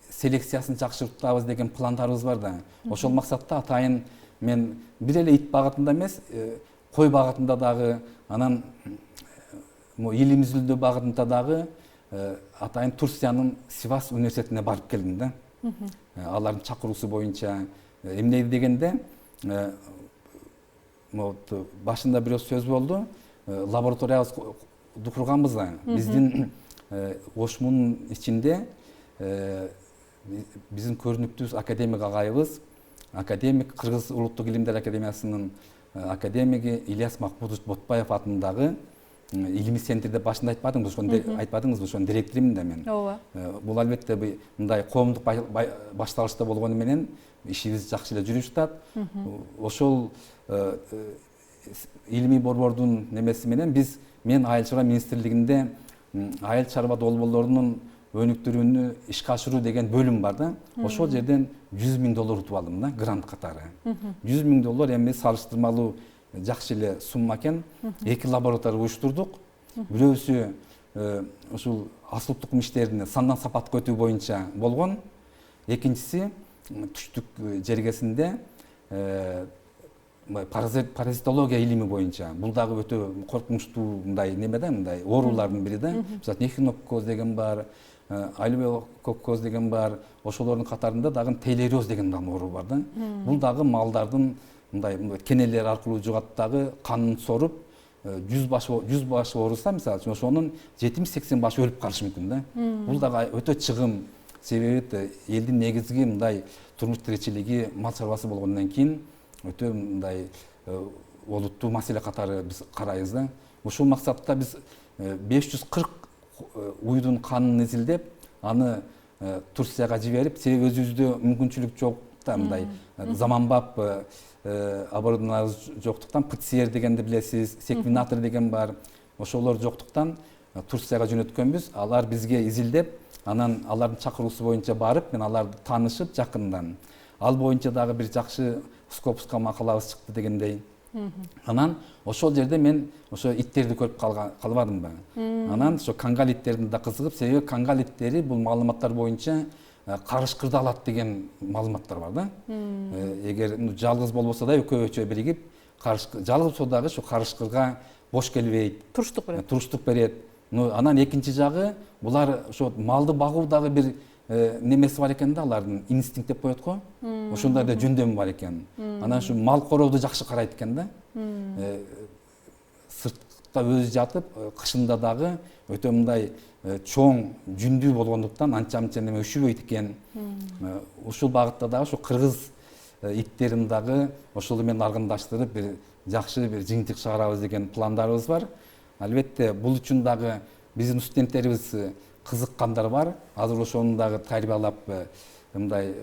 селекциясын жакшыртабыз деген пландарыбыз бар да. Ошол максатта атайын мен бир эле ит багытында эмес, кой багытында дагы, анан илим изилдөө багытында дагы атайын Турциянын Сивас университетине барып келдим да. Алардын чакыруусу боюнча эмне дегенде, башында бирөө сөз болду. Лабораториябызды курганбыз да. Биздин Ошмунун ичинде биздин көрүнүктүү академик агайыбыз, академик Кыргыз Улуттук Илимдер Академиясынын академиги Ильяс Махмудович Ботбаев атындагы илимий центр деп башында айтпадыңызбы, ошонун директорумун да мен. Бул албетте мындай коомдук башталышта болгону менен ишибиз жакшы эле жүрүп жатат. Ошол илимий борбордун немеси менен мен Айыл чарба министрлигинде айыл чарба долбоорлорунун өнүктүрүүнү ишке ашыруу деген бөлүм бар да. Ошол жерден $100,000 утуп алдым да, грант катары. $100,000 эми салыштырмалуу жакшы эле сумма экен. 2 лаборатория уюштурдук. Бирөөсү ушул асыл тукум иштерине сандан сапатка өтүү боюнча болгон. Экинчиси түштүк жергесинде паразитология илими боюнча. Бул дагы өтө коркунучтуу мындай неме да, мындай оорулардын бири да. Мисалы эхиноккоз деген бар, айлыбек көк көз деген бар, ошолордун катарында дагы тейлериоз деген оору бар да. Бул дагы малдардын мындай кенелер аркылуу жугат дагы канын соруп 100 баш ооруса, мисалы үчүн ошонун 70-80 башы өлүп калышы мүмкүн да. Бул дагы өтө чыгым, себеби элдин негизги мындай турмуш тиричилиги мал чарбасы болгондон кийин өтө мындай олуттуу маселе катары биз карайбыз да. Ушул максатта биз 540 уйдун канын изилдеп, аны Турцияга жиберип, себеби өзүбүздө мүмкүнчүлүк жок да, мындай заманбап оборудованиябыз жоктуктан, ПЦР дегенди билесиз, секвенатор деген бар. Ошолор жоктуктан Турцияга жөнөткөнбүз. Алар бизге изилдеп, анан алардын чакыруусу боюнча барып, мен аларды таанышып жакындан. Ал боюнча дагы бир жакшы скопуска макалабыз чыкты дегендей. Анан ошол жерде мен ошо иттерди көрүп калбадымбы. Анан ошо кангал иттерине да кызыгып, себеби кангал иттери бул маалыматтар боюнча карышкырды алат деген маалыматтар бар да. Эгер жалгыз болбосо да экөө биригип, жалгыз болсо дагы ошо карышкырга бош келбейт, туруштук берет. Анан экинчи жагы, булар ошо малды багуу дагы бир немеси бар экен да, алардын инстинкт деп коет го. Ошондой да жөндөмү бар экен. Анан ушу мал корооду жакшы карайт экен да. Сыртта өзү жатып, кышында дагы өтө мындай чоң жүндүү болгондуктан анча-мынча неме үшүбөйт экен. Ушул багытта дагы ошо кыргыз иттерин дагы ошол менен аргындаштырып бир жакшы бир жыйынтык чыгарабыз деген пландарыбыз бар. Албетте бул үчүн дагы биздин студенттерибиз кызыккандар бар. Азыр ошону дагы тарбиялап мындай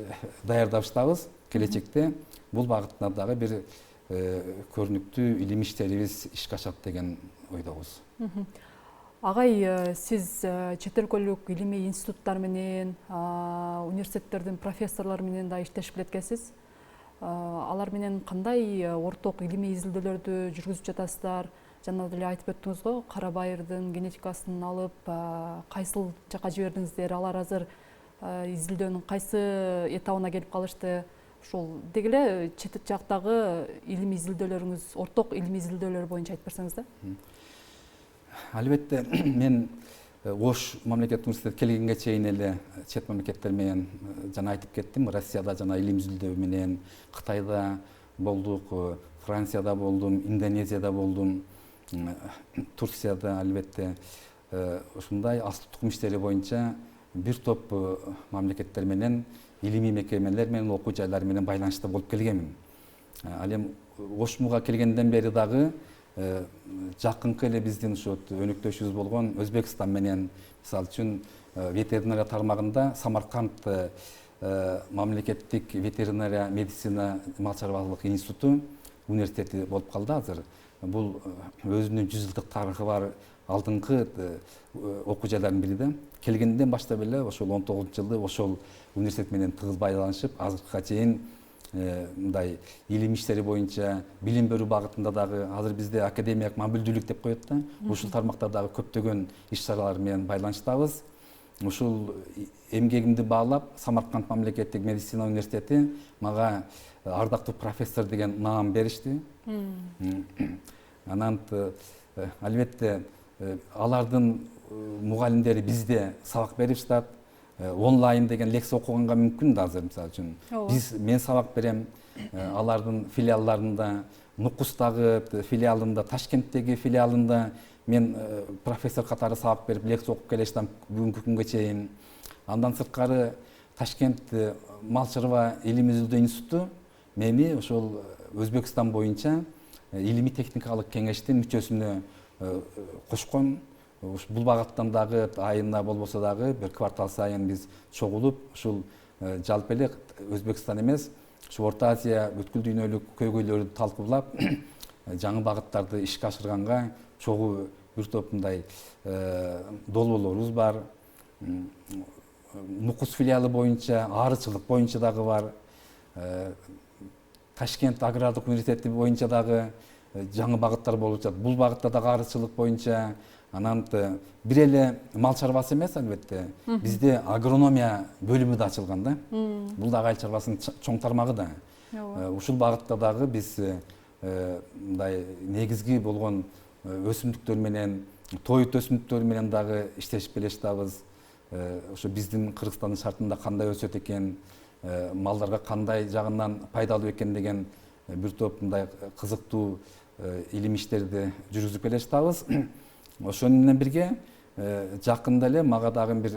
даярдап жатабыз. Келечекте бул багытта дагы бир көрүнүктүү илимий иштерибиз ишке ашат деген ойдобуз. Агай, сиз чет өлкөлүк илимий институттар менен, университеттердин профессорлору менен да иштешип келеткенсиз. Алар менен кандай орток илимий изилдөөлөрдү жүргүзүп жатасыздар? Жана деле айтып өттүңүз го, кара байырдын генетикасын алып, кайсыл жака жибердиңиздер? Алар азыр изилдөөнүн кайсы этабына келип калышты? Ушул деги эле чет жактагы илимий изилдөөлөрүңүз, орток илимий изилдөөлөр боюнча айтып берсеңиз да. Албетте, мен Ош мамлекеттик университет келгенге чейин эле чет мамлекеттер менен жана айтып кеттим, Россияда жана илим изилдөө менен, Кытайда болдук, Францияда болдум, Индонезияда болдум, Турцияда албетте ушундай асыл тукум иштери боюнча бир топ мамлекеттер менен, илимий мекемелер менен, окуу жайлар менен байланышта болуп келгенмин. Ал эми Ошмуга келгенден бери дагы жакынкы эле биздин ушу өнөктөшүбүз болгон Өзбекстан менен, мисалы үчүн ветеринария тармагында Самарканд мамлекеттик ветеринария медицина мал чарбалык институту университети болуп калды азыр. Бул өзүнүн 100 жылдык тарыхы бар алдыңкы окуу жайлардын бири да. Келгенден баштап эле ошол 19-жылы ошол университет менен тыгыз байланышып, азыркыга чейин мындай илим иштери боюнча билим берүү багытында дагы азыр бизде академиялык мобилдүүлүк деп коет да. Ушул тармакта дагы көптөгөн иш-чаралар менен байланыштабыз. Ушул эмгегимди баалап, Самарканд мамлекеттик медицина университети мага ардактуу профессор деген наам беришти. Анан албетте алардын мугалимдери бизде сабак берип жатат. Онлайн деген лекция окуганга мүмкүн да азыр, мисалы үчүн. Мен сабак берем, алардын филиалларында, Нукустагы филиалында, Ташкенттеги филиалында мен профессор катары сабак берип лекция окуп келе жатам бүгүнкү күнгө чейин. Андан сырткары Ташкент мал чарба илимий изилдөө институту мени ошол Өзбекстан боюнча илимий техникалык кеңештин мүчөсүнө кошкон. Бул багыттан дагы айына болбосо дагы бир квартал сайын биз чогулуп, ушул жалпы эле Өзбекстан эмес, ушу Орто Азия бүткүл дүйнөлүк көйгөйлөрдү талкуулап, жаңы багыттарды ишке ашырганга чогуу бир топ мындай долбоорлорубуз бар. Нукус филиалы боюнча, арычылык боюнча дагы бар. Ташкент агрардык университети боюнча дагы жаңы багыттар болуп жатат. Бул багытта дагы арычылык боюнча, анан бир эле мал чарбасы эмес, албетте. Бизде агрономия бөлүмү да ачылган да. Бул дагы айыл чарбасынын чоң тармагы да. Ушул багытта дагы биз мындай негизги болгон өсүмдүктөр менен, тоют өсүмдүктөр менен дагы иштешип келе жатабыз. ошо биздин Кыргызстандын шартында кандай өсөт экен, малдарга кандай жагынан пайдалуу экен деген бир топ мындай кызыктуу илим иштерди жүргүзүп келе жатабыз. Ошону менен бирге жакында эле мага дагы бир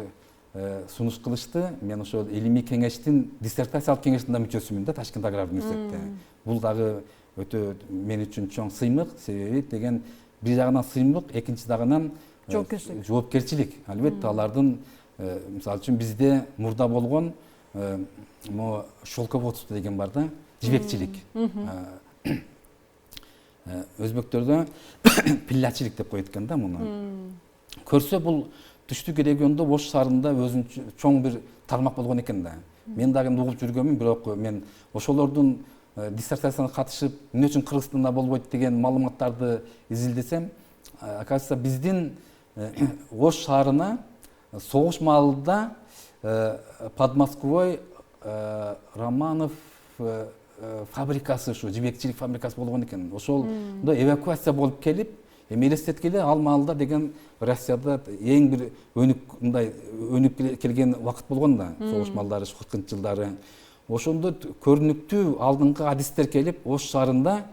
сунуш кылышты. Мен ошол илимий кеңештин диссертациялык кеңешинин мүчөсүмүн да Ташкент агрардык университетте. Бул дагы өтө мен үчүн чоң сыймык, себеби деген бир жагынан сыймык, экинчи жагынан жоопкерчилик. Албетте алардын мисалы үчүн бизде мурда болгон могу шелководство деген бар да, жибекчилик. Өзбектөрдө пиллячилик деп коет экен да муну. Көрсө бул түштүк региондо Ош шаарында өзүнчө чоң бир тармак болгон экен да. Мен дагы угуп жүргөнмүн, бирок мен ошолордун диссертациясына катышып, эмне үчүн Кыргызстанда болбойт деген маалыматтарды изилдесем, оказывается, биздин Ош шаарына согуш маалында Подмосковой Романов фабрикасы, ушу жибекчилик фабрикасы болгон экен. Ошолдо эвакуация болуп келип, элестеткиле ал маалда деген Россияда эң бир өнүп келген вакыт болгон да, согуш маалдары 40-жылдары. Ошондо көрүнүктүү алдыңкы адистер келип, Ош шаарында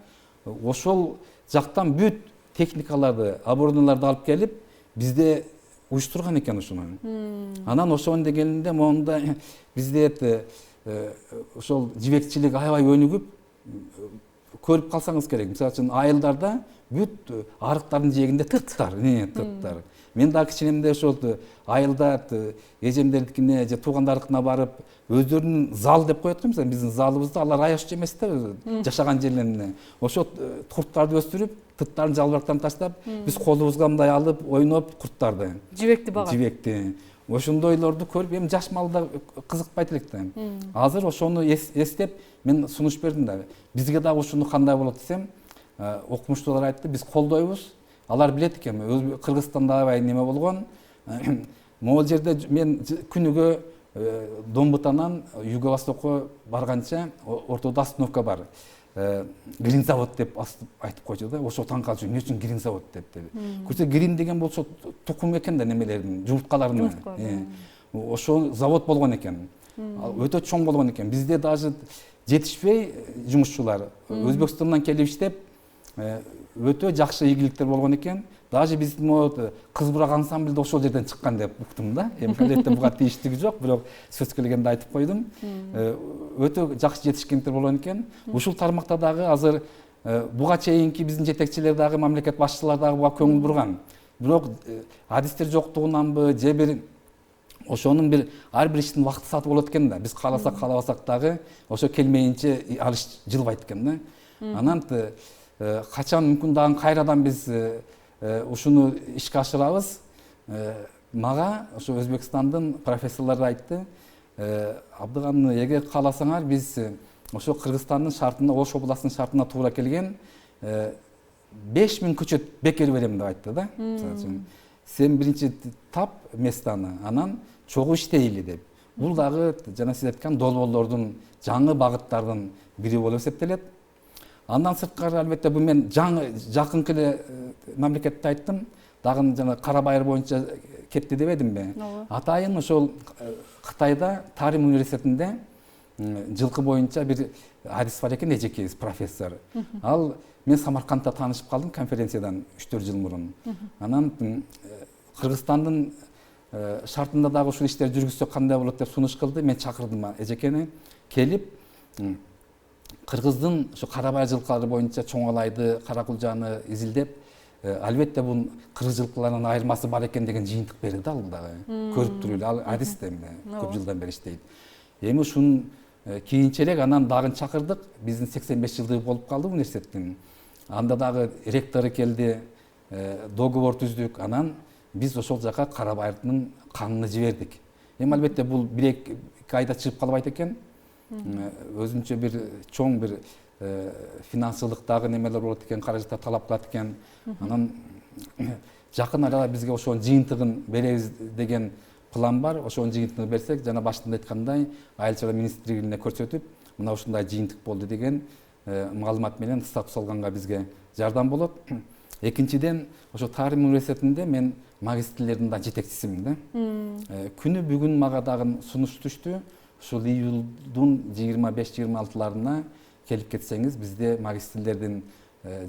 ошол жактан бүт техникаларды, оборудованияларды алып келип, бизде уюштурган экен ушуну. Анан ошону дегенде монда бизде ошол жибекчилик аябай өнүгүп, көрүп калсаңыз керек. Мисалы үчүн айылдарда бүт арыктардын жээгинде тыттар. Мен дагы кичинемде ошол айылда эжемдердикине же туугандарыкына барып, өздөрүнүн зал деп коет го, мисалы биздин залыбызда алар аяшчу эмес да, жашаган жерлерине. Ошо курттарды өстүрүп, тыттарын жалбырактан таштап, биз колубузга мындай алып, ойноп курттарды. Жибекти багат. Жибекти. Ошондойлорду көрүп, эми жаш малда кызыкпайт элек да. Азыр ошону эстеп, мен сунуш бердим да. Бизге дагы ушуну кандай болот десем, окумуштуулар айтты, биз колдойбуз. Алар билет экен, Кыргызстанда аябай неме болгон. Могул жерде мен күнүгө Домбутанан Юго-Востокко барганча ортодо остановка бар. Грин завод деп айтып койчу да. Ошо таң калчу, эмне үчүн грин завод деп. Көрсө грин деген болсо тукум экен да, немелердин, жумурткалардын. Ошо завод болгон экен. Өтө чоң болгон экен. Бизде даже жетишпей жумушчулар Өзбекстандан келип иштеп, өтө жакшы ийгиликтер болгон экен. Даже биздин кыз-бурак ансамблде ошол жерден чыккан деп уктум да. Эми албетте буга тийиштиги жок, бирок сөз келгенде айтып койдум. Өтө жакшы жетишкендер болгон экен. Ушул тармакта дагы азыр буга чейинки биздин жетекчилер дагы, мамлекет башчылар дагы буга көңүл бурган. Бирок адистер жоктугунанбы же бир ошонун бир ар бир иштин вакыты сааты болот экен да. Биз кааласак каалабасак дагы ошо келмейинче ал иш жылбайт экен да. Анан качан мүмкүн дагы кайрадан биз ушуну ишке ашырабыз. Мага ошо Өзбекстандын профессорлору айтты, Абдыган, эгер кааласаңар, биз ошо Кыргызстандын шартына, Ош областынын шартына туура келген 5000 көчөт бекер берем деп айтты да. Сен биринчи тап местаны, анан чогуу иштейли деп. Бул дагы жана сиз айткан долбоорлордун, жаңы багыттардын бири болуп эсептелет. Андан сырткары албетте бул мен жакынкы эле мамлекетте айттым. Дагы жана Карабайыр боюнча кетти дебедимби? Атайын ошол Кытайда Тарим университетинде жылкы боюнча бир адис бар экен, эжеке профессор. Ал мен Самаркандта таанышып калдым конференциядан 3-4 жыл мурун. Анан Кыргызстандын шартында дагы ушул иштерди жүргүзсөк кандай болот деп сунуш кылды. Мен чакырдым эжекени, келип Кыргыздын ошо Карабайыр жылкылары боюнча Чоңалайды, Каракулжаны изилдеп, албетте бул кыргыз жылкыларынын айырмасы бар экен деген жыйынтык берди ал дагы. Көрүп туруп эле, ал адис да көп жылдан бери иштейт. Эми ушун кийинчерээк анан дагы чакырдык. Биздин 85 жылдыгы болуп калды университеттин. Анда дагы ректору келди, договор түздүк. Анан биз ошол жака Карабайырдын канын жибердик. Эми албетте бул 1-2 айда чыгып калбайт экен. Өзүнчө бир чоң бир финансылык дагы немелер болот экен, каражаттар талап кылат экен. Анан жакын арада бизге ошонун жыйынтыгын беребиз деген план бар. Ошонун жыйынтыгын берсек, жана башында айткандай, айыл чарба министрлигине көрсөтүп, мына ушундай жыйынтык болду деген маалымат менен статус алганга бизге жардам болот. Экинчиден ошо тарым университетинде мен магистрлердин да жетекчисимин да. Күнү бүгүн мага дагы сунуш түштү. Ушул июлдун 25-26-ларына келип кетсеңиз, бизде магистрлердин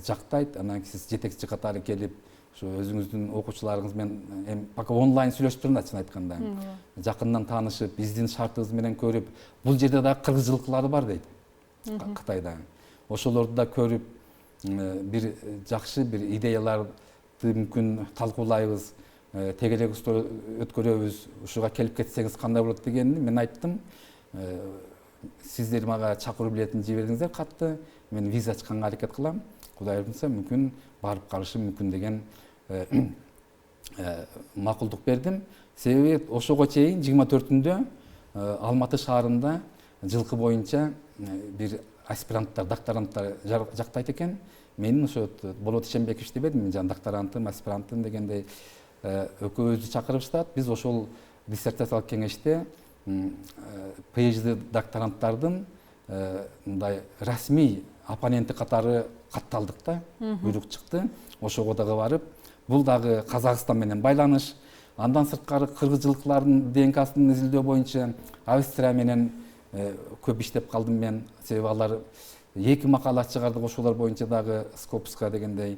жактайт, анан сиз жетекчи катары келип, ошо өзүңүздүн окуучуларыңыз менен пока онлайн сүйлөшүп турмун ачыгын айтканда. Жакындан таанышып, биздин шартыбыз менен көрүп, бул жерде да кыргыз жылкылары бар дейт. Кытайда. Ошолорду да көрүп, бир жакшы бир идеяларды мүмкүн талкуулайбыз, тегерек өткөрөбүз, ушуга келип кетсеңиз кандай болот дегенди мен айттым. Сиздер мага чакыруу билетин жибердиңиздер катты. Мен виза ачканга аракет кылам. Кудай буйруса мүмкүн барып калышым мүмкүн деген макулдук бердим. Себеби ошого чейин 24-үндө Алматы шаарында жылкы боюнча бир аспиранттар, докторанттар жактайт экен. Менин ошо Болот Ишенбекович деп едим, мен жана докторантым, аспирантым дегендей экөөбүздү чакырышат. Биз ошол диссертациялык кеңеште PhD докторанттардын мындай расмий оппоненти катары катталдык да, буйрук чыкты. Ошого дагы барып, бул дагы Казакстан менен байланыш. Андан сырткары кыргыз жылкыларынын ДНК-сын изилдөө боюнча Австрия менен көп иштеп калдым мен. Себеби алар 2 макала чыгардык ошолор боюнча дагы Скопска дегендей.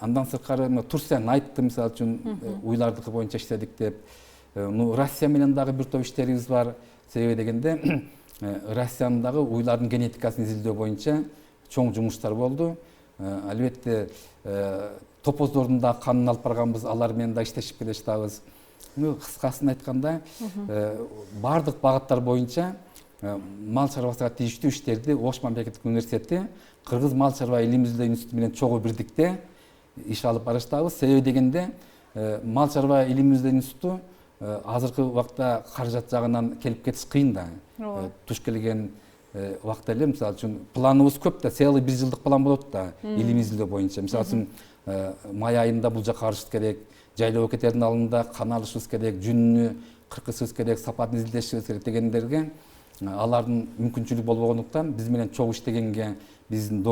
Андан сырткары Турцияны айтты, мисалы үчүн уйлардыкы боюнча иштедик деп. Россия менен дагы бир топ иштерибиз бар. Себеби дегенде Россиянын дагы уйлардын генетикасын изилдөө боюнча чоң жумуштар болду. Албетте топоздордун да канын алып барганбыз, алар менен да иштешип келе жатабыз. Кыскасын айтканда, бардык багыттар боюнча мал чарбасына тийиштүү иштерди Ош мамлекеттик университети Кыргыз мал чарба илим изилдөө институту менен чогуу бирдикте иш алып барыштабыз. Себеби дегенде мал чарба илим изилдөө институту азыркы убакта каражат жагынан келип кетиш кыйын да. Туш келген убакта эле, мисалы үчүн планыбыз көп да, целый 1 жылдык план болот да илим изилдөө боюнча. Мисалы үчүн май айында бул жака барышыбыз керек, жайлоо кетердин алдында кан алышыбыз керек, жүнүнү кыркышыбыз керек, сапатын изилдешибиз керек дегендерге алардын мүмкүнчүлүгү болбогондуктан биз менен чогуу иштегенге биздин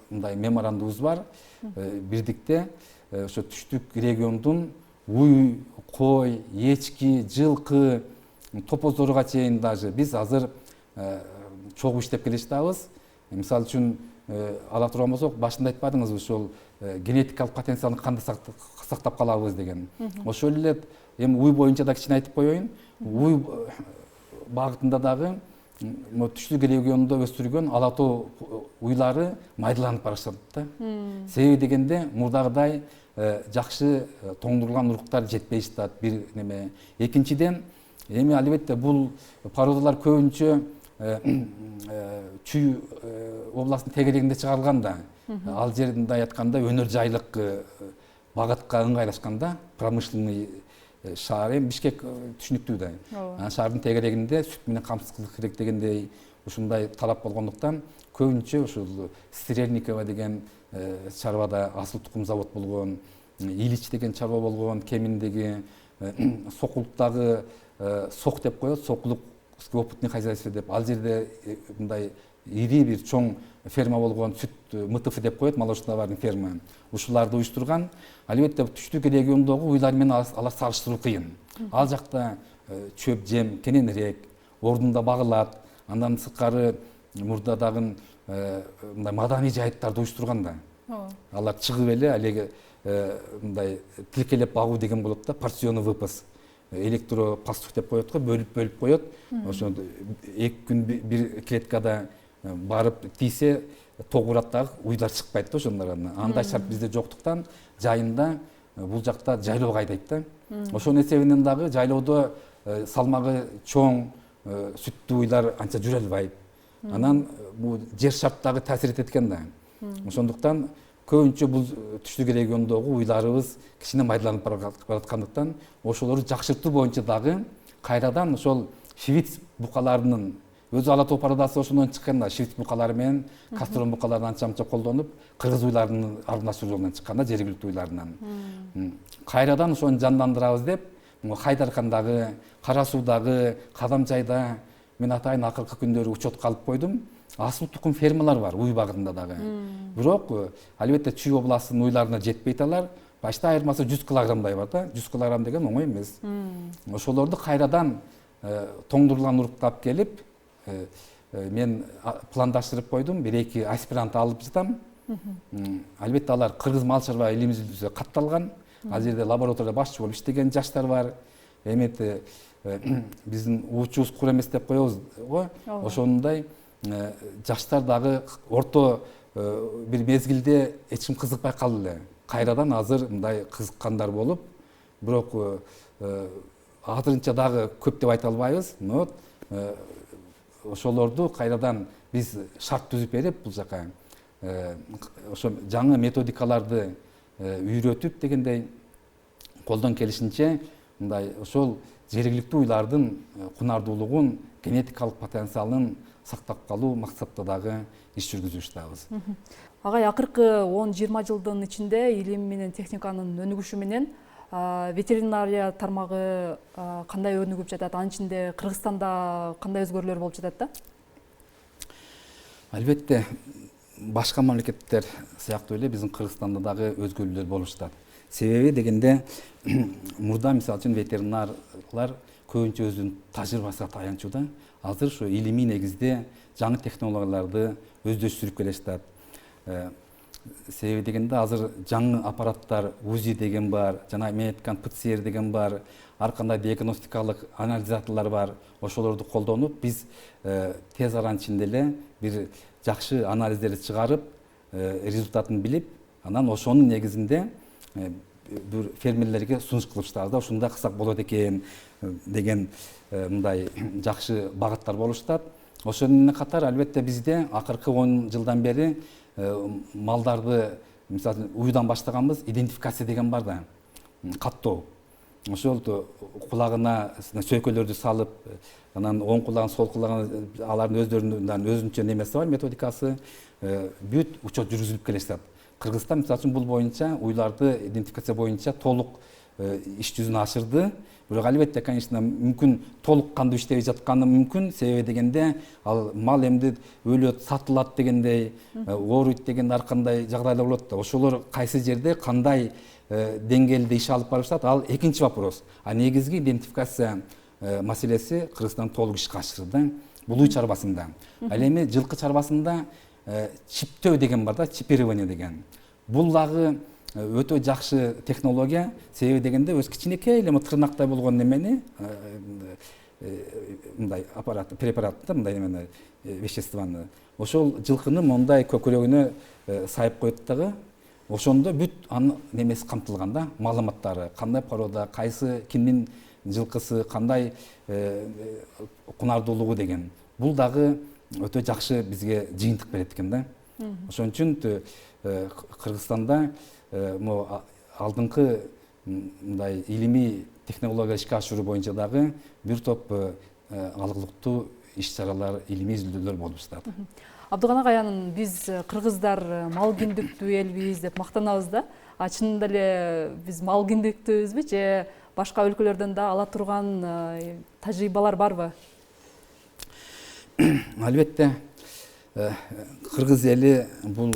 мындай меморандумубуз бар. Бирдикте ошо түштүк региондун уй, кой, эчки, жылкы, топоздорго чейин даже биз азыр чогуу иштеп келе жатабыз. Мисалы үчүн ала турган болсок, башында айтпадыңызбы, ошол генетикалык потенциалды кандай сактап калабыз деген. Ошол эле эми уй боюнча да кичине айтып коеюн. Уй багытында дагы түштүк регионунда өстүрүлгөн ала тоо уйлары майдаланып барышат да. Себеби дегенде мурдагыдай жакшы тоңдурулган уруктар жетпей жатат, бир неме. Экинчиден, эми албетте бул породалар көбүнчө Чүй областынын тегерегинде чыгарылган да. Ал жерде мындай айтканда өнөр жайлык багытка ыңгайлашкан да, промышленный шаар, Бишкек түшүнүктүү да. Шаардын тегерегинде сүт менен камсыз кылыш керек дегендей ушундай талап болгондуктан көбүнчө ушул Стрельникова деген чарбада асыл тукум завод болгон, Илич деген чарба болгон, Кеминдеги Сокулуктагы Сок деп коет, Сокулук опытный хозяйство деп, ал жерде мындай ири бир чоң ферма болгон, сүт МТФ деп коет, молочноварный ферма. Ушуларды уюштурган. Албетте түштүк региондогу уйлар менен алар салыштыруу кыйын. Ал жакта чөп жем кененирээк, ордунда багылат. Андан сырткары мурда дагы мындай маданий жайыттарды уюштурган да. Алар чыгып эле алеги мындай тилкелеп багуу деген болот да, порционный выпас. Электропастух деп коет го, бөлүп коет. Ошо 2 күн бир клеткада барып тийсе, тогурат дагы уйлар чыкпайт да ошондордон. Андай шарт бизде жоктуктан жайында бул жакта жайлоого айдайт да. Ошонун эсебинен дагы жайлоодо салмагы чоң сүттүү уйлар анча жүрө албайт. Анан бул жер шарт дагы таасир этет экен да. Ошондуктан көбүнчө бул түштүк региондогу уйларыбыз кичине майдаланып бараткандыктан ошолорду жакшыртуу боюнча дагы кайрадан ошол швиц букаларынын өзү ала тоо пародасы ошондон чыккан да. Швиц букалары менен кастрон букаларын анча колдонуп, кыргыз уйларынын аралашууунан чыккан да, жергиликтүү уйларынан. Кайрадан ошону жандандырабыз деп, Хайдаркандагы, Кара Суудагы, Кадамжайда мен атайын акыркы күндөрү учетко алып койдум. асыл тұқым фермалар бар уй багытында дагы. Бирок албетте Чүй областынын уйларына жетпейт алар. Башта айырмасы 100 килограммдай бар да. 100 килограмм деген оңой эмес. Ошолорду кайрадан тоңдурулган уруктап келип, мен пландаштырып койдум. 1-2 аспирант алып жатам. Албетте алар кыргыз мал чарба илимибизде катталган. Ал жерде лабораторияда башчы болуп иштеген жаштар бар. Эмет биздин уучубуз кур эмес деп коебуз го. Ошондой жаштар дагы орто бир мезгилде эч ким кызыкпай калды эле. Кайрадан азыр мындай кызыккандар болуп, бирок азырынча дагы көп деп айта албайбыз. Но ошолорду кайрадан биз шарт түзүп берип, бул жака ошо жаңы методикаларды үйрөтүп дегендей колдон келишинче мындай ошол жергиликтүү уйлардын кунардуулугун, генетикалык потенциалын сактап калуу максатта дагы иш жүргүзүп жатабыз. Агай, акыркы 10-20 жылдын ичинде илим менен техниканын өнүгүшү менен ветеринария тармагы кандай өнүгүп жатат? Анын ичинде Кыргызстанда кандай өзгөрүүлөр болуп жатат да? Албетте башка мамлекеттер сыяктуу эле биздин Кыргызстанда дагы өзгөрүүлөр болуп жатат. Себеби дегенде мурда мисалы үчүн ветеринарлар көбүнчө өзүнүн тажрыйбасына таянчу да. Азыр ушу илимий негизде жаңы технологияларды өздөштүрүп келе жатат. Себеби дегенде азыр жаңы аппараттар УЗИ деген бар, жана мен айткан ПЦР деген бар, ар кандай диагностикалык анализаторлор бар. Ошолорду колдонуп биз тез аранын ичинде эле бир жакшы анализдерди чыгарып, результатын билип, анан ошонун негизинде бир фермерлерге сунуш кылып жатабыз да. Ушундай кылсак болот экен деген мындай жакшы багыттар болуп жатат. Ошону менен катар албетте бизде акыркы 10 жылдан бери малдарды мисалы уйдан баштаганбыз, идентификация деген бар да, каттоо. Ошол кулагына сөйкөлөрдү салып, анан оң кулагын, сол кулагын алардын өздөрүнүн өзүнчө немеси бар, методикасы, бүт учет жүргүзүлүп келе жатат. Кыргызстан мисалы үчүн бул боюнча уйларды идентификация боюнча толук иш жүзүн ашырды. Бирок албетте, конечно, мүмкүн толук кандуу иштебей жатканы мүмкүн. Себеби дегенде ал мал эмди өлөт, сатылат дегендей, ооруйт деген ар кандай жагдайлар болот да. Ошолор кайсы жерде кандай деңгээлде иш алып барып жатат, ал экинчи вопрос. А негизги идентификация маселеси Кыргызстан толук ишке ашырды. Бул уй чарбасында. Ал эми жылкы чарбасында чиптөө деген бар да, чипирование деген. Бул дагы өтө жакшы технология. Себеби дегенде өз кичинекей эле тырнактай болгон немени мындай аппарат, препаратты, мындай немени веществоны ошол жылкынын мондай көкүрөгүнө сайып коет дагы. Ошондо бүт анын немеси камтылган да, маалыматтары, кандай порода, кайсы кимдин жылкысы, кандай кунардуулугу деген. Бул дагы өтө жакшы бизге жыйынтык берет экен да. Ошон үчүн Кыргызстанда алдыңкы мындай илимий технология ишке ашыруу боюнча дагы бир топ алгылыктуу иш-чаралар, илимий изилдөөлөр болуп жатат. Абдыган агай, биз кыргыздар мал киндиктүү элбиз деп мактанабыз да. Чынында эле биз мал киндиктүүбүзбү же башка өлкөлөрдөн да ала турган тажрыйбалар барбы? Албетте, кыргыз эли бул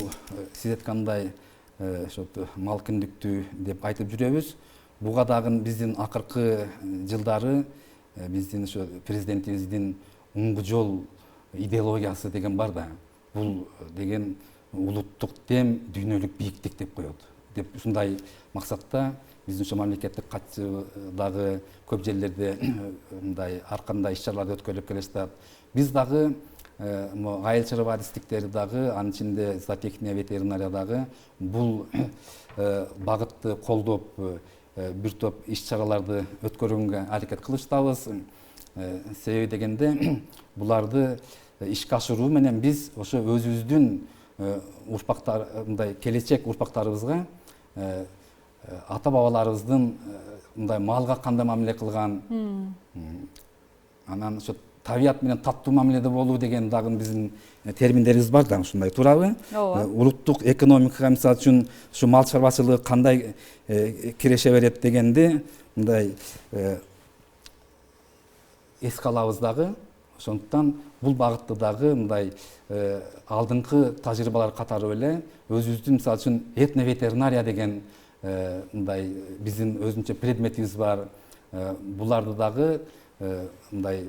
сиз айткандай мал киндиктүү деп айтып жүрөбүз. Буга дагы биздин акыркы жылдары биздин ошо президентибиздин оңгу жол идеологиясы деген бар да. Бул деген улуттук дем, дүйнөлүк бийиктик деп коет. Деп ушундай максатта биздин ошо мамлекеттик катчы дагы көп жерлерде мындай ар кандай иш-чараларды өткөрүп келе жатат. Биз дагы айыл чарба адистиктери дагы, анын ичинде зоотехния, ветеринария дагы бул багытты колдоп бир топ иш-чараларды өткөрүүгө аракет кылып жатабыз. Себеби дегенде буларды ишке ашыруу менен биз ошо өзүбүздүн урпактар, мындай келечек урпактарыбызга ата бабаларыбыздын мындай малга кандай мамиле кылган, анан ошо табият менен таттуу мамиледе болуу деген дагы биздин терминдерибиз бар да, ушундай туурабы? Улуттук экономикага мисалы үчүн ушу мал чарбачылыгы кандай киреше берет дегенди мындай эске алабыз дагы. Ошондуктан бул багытта дагы мындай алдыңкы тажрыйбалар катары эле өзүбүздүн мисалы үчүн этноветеринария деген мындай биздин өзүнчө предметибиз бар. Буларды дагы мындай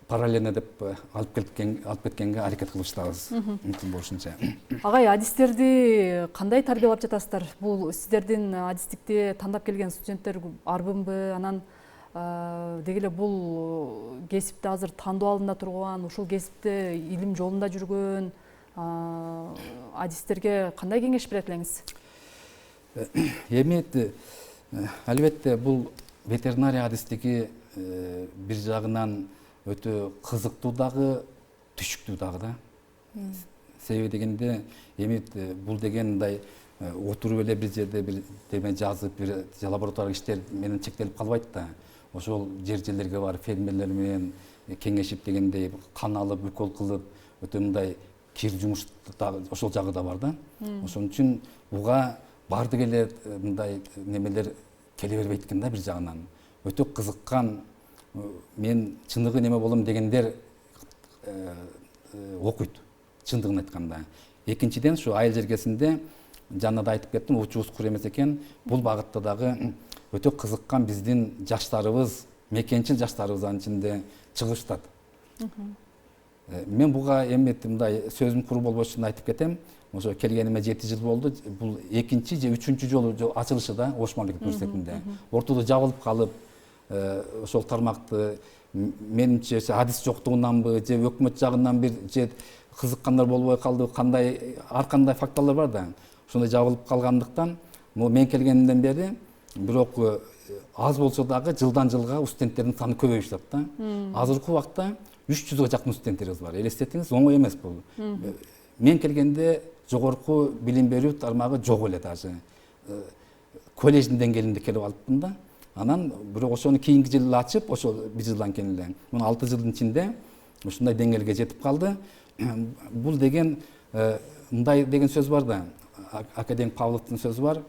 параллельно деп алып кеткенге аракет кылыштабыз мүмкүн болушунча. Агай, адистерди кандай тарбиялап жатасыздар? Бул сиздердин адистикти тандап келген студенттер арбынбы? Анан деги эле бул кесипти азыр тандоо алдында турган, ушул кесипте илим жолунда жүргөн адистерге кандай кеңеш берет элеңиз? Эми албетте бул ветеринария адистиги бир жагынан өтө кызыктуу дагы, түшүктүү дагы да. Себеби дегенде эми бул деген мындай отуруп эле бир жерде бир теме жазып, бир лабораториялык иштер менен чектелип калбайт да. Ошол жерлерге барып фермерлер менен кеңешип дегендей кан алып, укол кылып, өтө мындай кир жумуш ошол жагы да бар да. Ошон үчүн буга бардык эле мындай немелер келе бербейт экен да бир жагынан. Өтө кызыккан, мен чындыгы неме болом дегендер окуйт, чындыгын айтканда. Экинчиден ушу айыл жергесинде жана да айтып кеттим, учубуз кур эмес экен. Бул багытта дагы өтө кызыккан биздин жаштарыбыз, мекенчил жаштарыбыз анын ичинде чыгышат. Мен буга эми мындай сөзүм куру болбош үчүн айтып кетем. Ошо келгениме 7 жыл болду. Бул экинчи же үчүнчү жолу ачылышы да Ош мамлекет университетинде. Ортодо жабылып калып, ошол тармакты менимче адис жоктугунанбы же өкмөт жагынан бир же кызыккандар болбой калды, ар кандай факторлор бар да. Ошондой жабылып калгандыктан мен келгенимден бери бирок аз болсо дагы жылдан жылга студенттердин саны көбөйүп жатат да. Азыркы убакта 300га жакын студенттерибиз бар. Элестетиңиз, оңой эмес бул. Мен келгенде жогорку билим берүү тармагы жок эле даже. Колледждин деңгээлинде келип алыппын да. Анан бирок ошону кийинки жылы ачып, ошол бир жылдан кийин эле. Мына 6 жылдын ичинде ушундай деңгээлге жетип калды. Бул деген мындай деген сөз бар да. Академик Павловдун сөзү бар.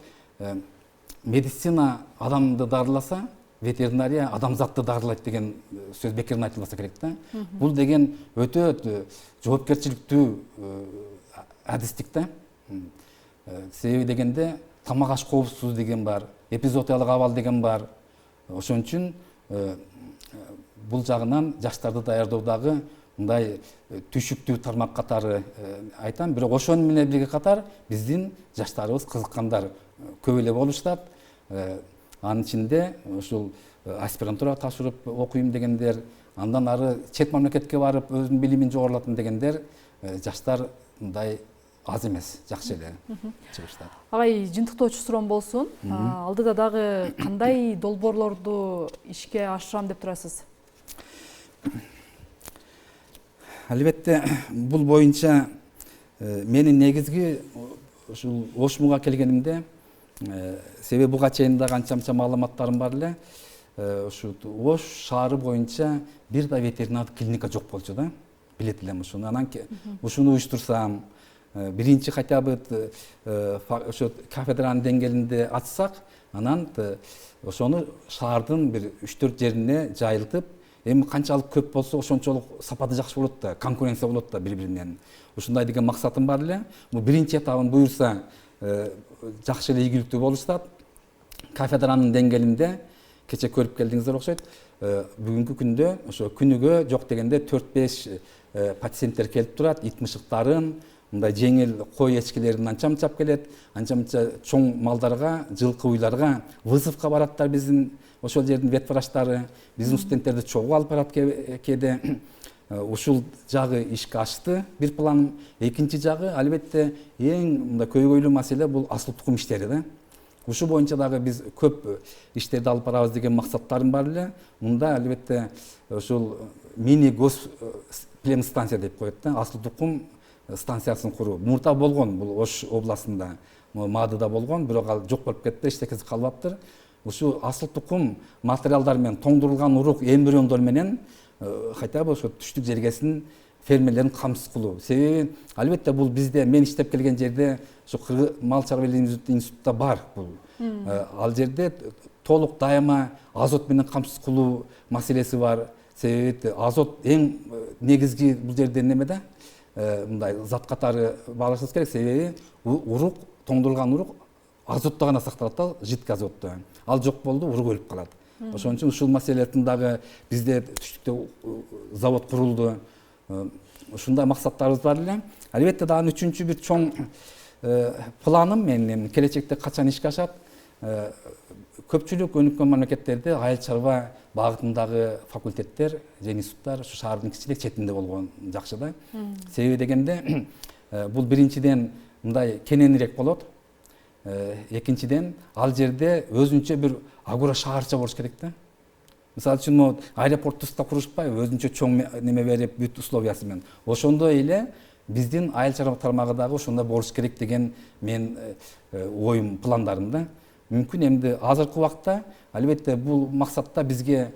Медицина адамды дарыласа, ветеринария адамзатты дарылайт деген сөз бекерден айтылбаса керек да. Бул деген өтө жоопкерчиликтүү адистик да. Себеби дегенде тамак аш коопсуздугу деген бар, эпизоотиялык абал деген бар. Ошон үчүн бул жагынан жаштарды даярдоодагы мындай түшүктүү тармак катары айтам. Бирок ошону менен бирге катар биздин жаштарыбыз кызыккандар көп эле болушат. Анын ичинде ушул аспирантура тапшырып окуйм дегендер, андан ары чет мамлекетке барып өзүнүн билимин жогорулатам дегендер жаштар мындай аз эмес, жакшы эле чыгыштат. Агай, жыйынтыктоочу суроом болсун. Алдыда дагы кандай долбоорлорду ишке ашырам деп турасыз? Албетте, бул боюнча менин негизги ушул Ошмуга келгенимде, себеби буга чейин да канча маалыматтарым бар эле. Ушу Ош шаары боюнча бир да ветеринардык клиника жок болчу да. Билет элем ушуну. Анан ушуну уюштурсам, биринчи хотя бы ошо кафедранын деңгээлинде ачсак, анан ошону шаардын бир 3-4 жерине жайылтып, эми канчалык көп болсо ошончолук сапаты жакшы болот да, конкуренция болот да бири-бири менен. Ушундай деген максатым бар эле. Бул биринчи этабын буюрса жакшы эле ийгиликтүү болушат. Кафедранын деңгээлинде кече көрүп келдиңиздер окшойт. Бүгүнкү күндө ошо күнүгө жок дегенде 4-5 пациенттер келип турат, ит мышыктарын, мындай жеңил кой эчкилерин анча-мынча келет, анча-мынча чоң малдарга, жылкы уйларга вызовка бараттар биздин ошол жердин ветврачтары, биздин студенттерди чогуу алып барат кээде. Ушул жагы ишке ашты бир план. Экинчи жагы албетте эң мындай көйгөйлүү маселе бул асыл тукум иштери да. Ушу боюнча дагы биз көп иштерди алып барабыз деген максаттарым бар эле. Мында албетте ушул мини гос плем станция деп коет да, асыл тукум станциясын куруу. Мурда болгон бул Ош областында, Маадыда болгон, бирок ал жок болуп кетти, эчтекеси калбаптыр. Ушу асыл тукум материалдар менен тоңдурулган урук эмбриондор менен хотя бы ошо түштүк жергесин фермерлерин камсыз кылуу. Себеби албетте бул бизде мен иштеп келген жерде ошо мал чарбалык институтта бар бул. Ал жерде толук дайыма азот менен камсыз кылуу маселеси бар. себеби азот эң негизги бул жерде немеде мындай зат катары баалашыбыз керек. Себеби урук, тоңдурулган урук азотто гана сакталат да, жидкий азотто. Ал жок болду, урук өлүп калат. Ошон үчүн ушул маселелердин дагы бизде түштүктө завод курулду. Ушундай максаттарыбыз бар эле. Албетте дагы үчүнчү бир чоң планым менин келечекте качан ишке ашат. Көпчүлүк өнүккөн мамлекеттерде айыл чарба багытындагы факультеттер же институттар ушу шаардын кичинек четинде болгон жакшы да. Себеби дегенде бул биринчиден мындай кененирээк болот. Экинчиден ал жерде өзүнчө бир агро шаарча болуш керек да. Мисалы үчүн могу аэропортту курушпайбы, өзүнчө чоң неме берип, бүт условиясы менен. Ошондой эле биздин айыл чарба тармагы дагы ошондой болуш керек деген мен оюм, пландарым да. Мүмкүн эмди азыркы убакта албетте бул максатта бизге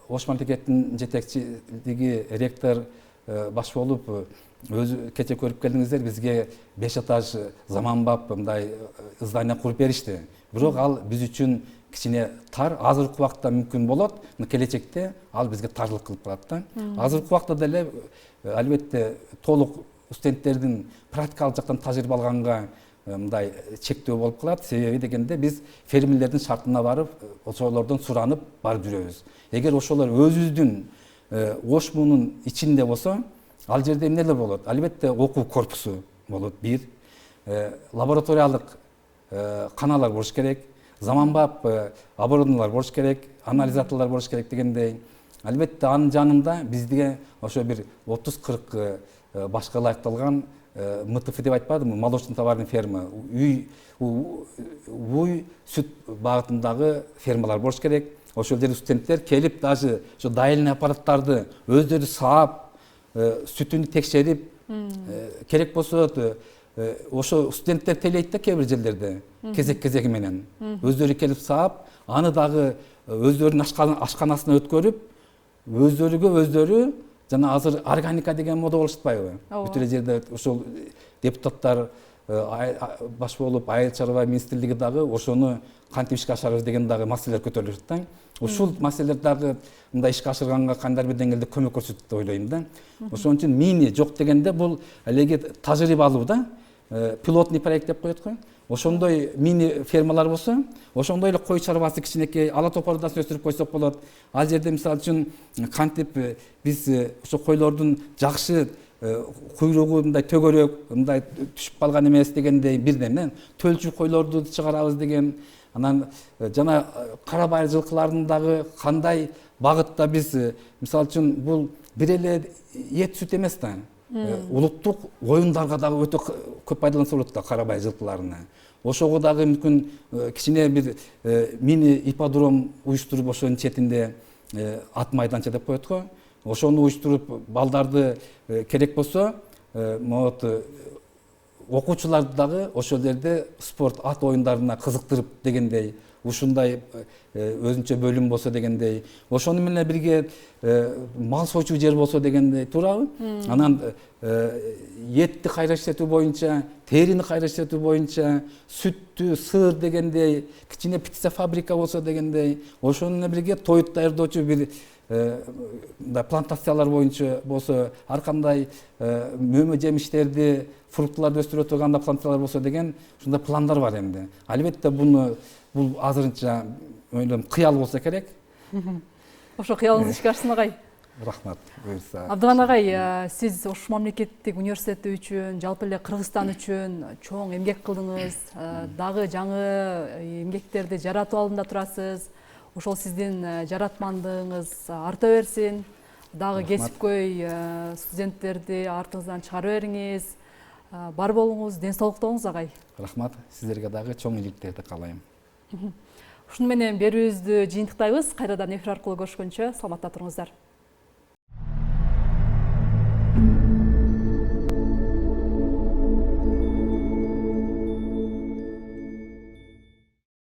Ош мамлекетинин жетекчилиги ректор баш болуп өзү кече көрүп келдиңиздер, бизге 5 этаж заманбап мындай здание куруп беришти. Бирок ал биз үчүн кичине тар. Азыркы убакта мүмкүн болот, но келечекте ал бизге тарлык кылып калат да. Азыркы убакта деле албетте толук студенттердин практикалык жактан тажрыйба алганга мындай чектөө болуп калат. Себеби дегенде биз фермерлердин шартына барып, ошолордон суранып барып жүрөбүз. Эгер ошолор өзүбүздүн Ош муунун ичинде болсо, ал жерде эмнелер болот? Албетте окуу корпусу болот, бир, лабораториялык каналар болуш керек, заманбап оборудованиялар болуш керек, анализаторлор болуш керек дегендей. Албетте анын жанында бизге ошо бир 30-40 башка ылайыкталган МТФ деп айтпадымбы, молочный товарный ферма, уй, сүт багытындагы фермалар болуш керек. Ошол жерде студенттер келип, даже ошо дайылный аппараттарды өздөрү саап, сүтүн текшерип, керек болсо ошо студенттер тейлейт да кээ бир жерлерде, кезек-кезеги менен. Өздөрү келип саап, аны дагы өздөрүнүн ашканасына өткөрүп, өздөрү жана азыр органика деген мода болуп атпайбы? Бүт эле жерде ошол депутаттар баш болуп, айыл чарба министрлиги дагы ошону кантип ишке ашырабыз деген дагы маселелер көтөрүлүп жатат. Ушул маселелер дагы мындай ишке ашырганга кандай бир деңгээлде көмөк көрсөтөт деп ойлойм да. Ошон үчүн мини жок дегенде бул элеги тажрыйба алуу да, пилотный проект деп коет го. Ошондой мини фермалар болсо, ошондой эле кой чарбасы кичинекей ала топордасын өстүрүп койсок болот. Ал жерде мисалы үчүн кантип биз ошо койлордун жакшы куйругу мындай төгөрөөк, мындай түшүп калган эмес дегендей бирден төлчү койлорду чыгарабыз деген. Анан жана кара байыр жылкылардын дагы кандай багытта биз мисалы үчүн бул бир эле эт сүт эмес да. Улуттук оюндарга дагы өтө көп пайдаланса болот да кара байыр жылкыларына. Ошого дагы мүмкүн кичине бир мини ипподром уюштуруп ошонун четинде ат майданча деп коет го. Ошону уюштуруп балдарды керек болсо, могут окуучуларды дагы ошол жерде спорт ат оюндарына кызыктырып дегендей, ушундай өзүнчө бөлүм болсо дегендей, ошону менен бирге мал сойчу жер болсо дегендей, туурабы? Анан этти кайра иштетүү боюнча, терини кайра иштетүү боюнча, сүттү, сыр дегендей, кичине птица фабрика болсо дегендей, ошону менен бирге тоют даярдоочу бир плантациялар боюнча болсо, ар кандай мөмө жемиштерди, фруктуларды өстүрө турган плантациялар болсо деген ушундай пландар бар эмди. Албетте бул азырынча ойлойм кыял болсо керек. Ошо кыялыңыз ишке ашсын агай. Рахмат. Буюрса. Абдыган агай, сиз Ош мамлекеттик университети үчүн, жалпы эле Кыргызстан үчүн чоң эмгек кылдыңыз, дагы жаңы эмгектерди жаратуу алдында турасыз. Ошол сиздин жаратмандыгыңыз арта берсин. Дагы кесипкөй студенттерди артыңыздан чыгара бериңиз. Бар болуңуз, ден соолуктуңуз агай. Рахмат. Сиздерге дагы чоң ийгиликтерди каалайм. Ушуну менен берүүбүздү жыйынтыктайбыз. Кайрадан эфир аркылуу көрүшкөнчө саламатта туруңуздар.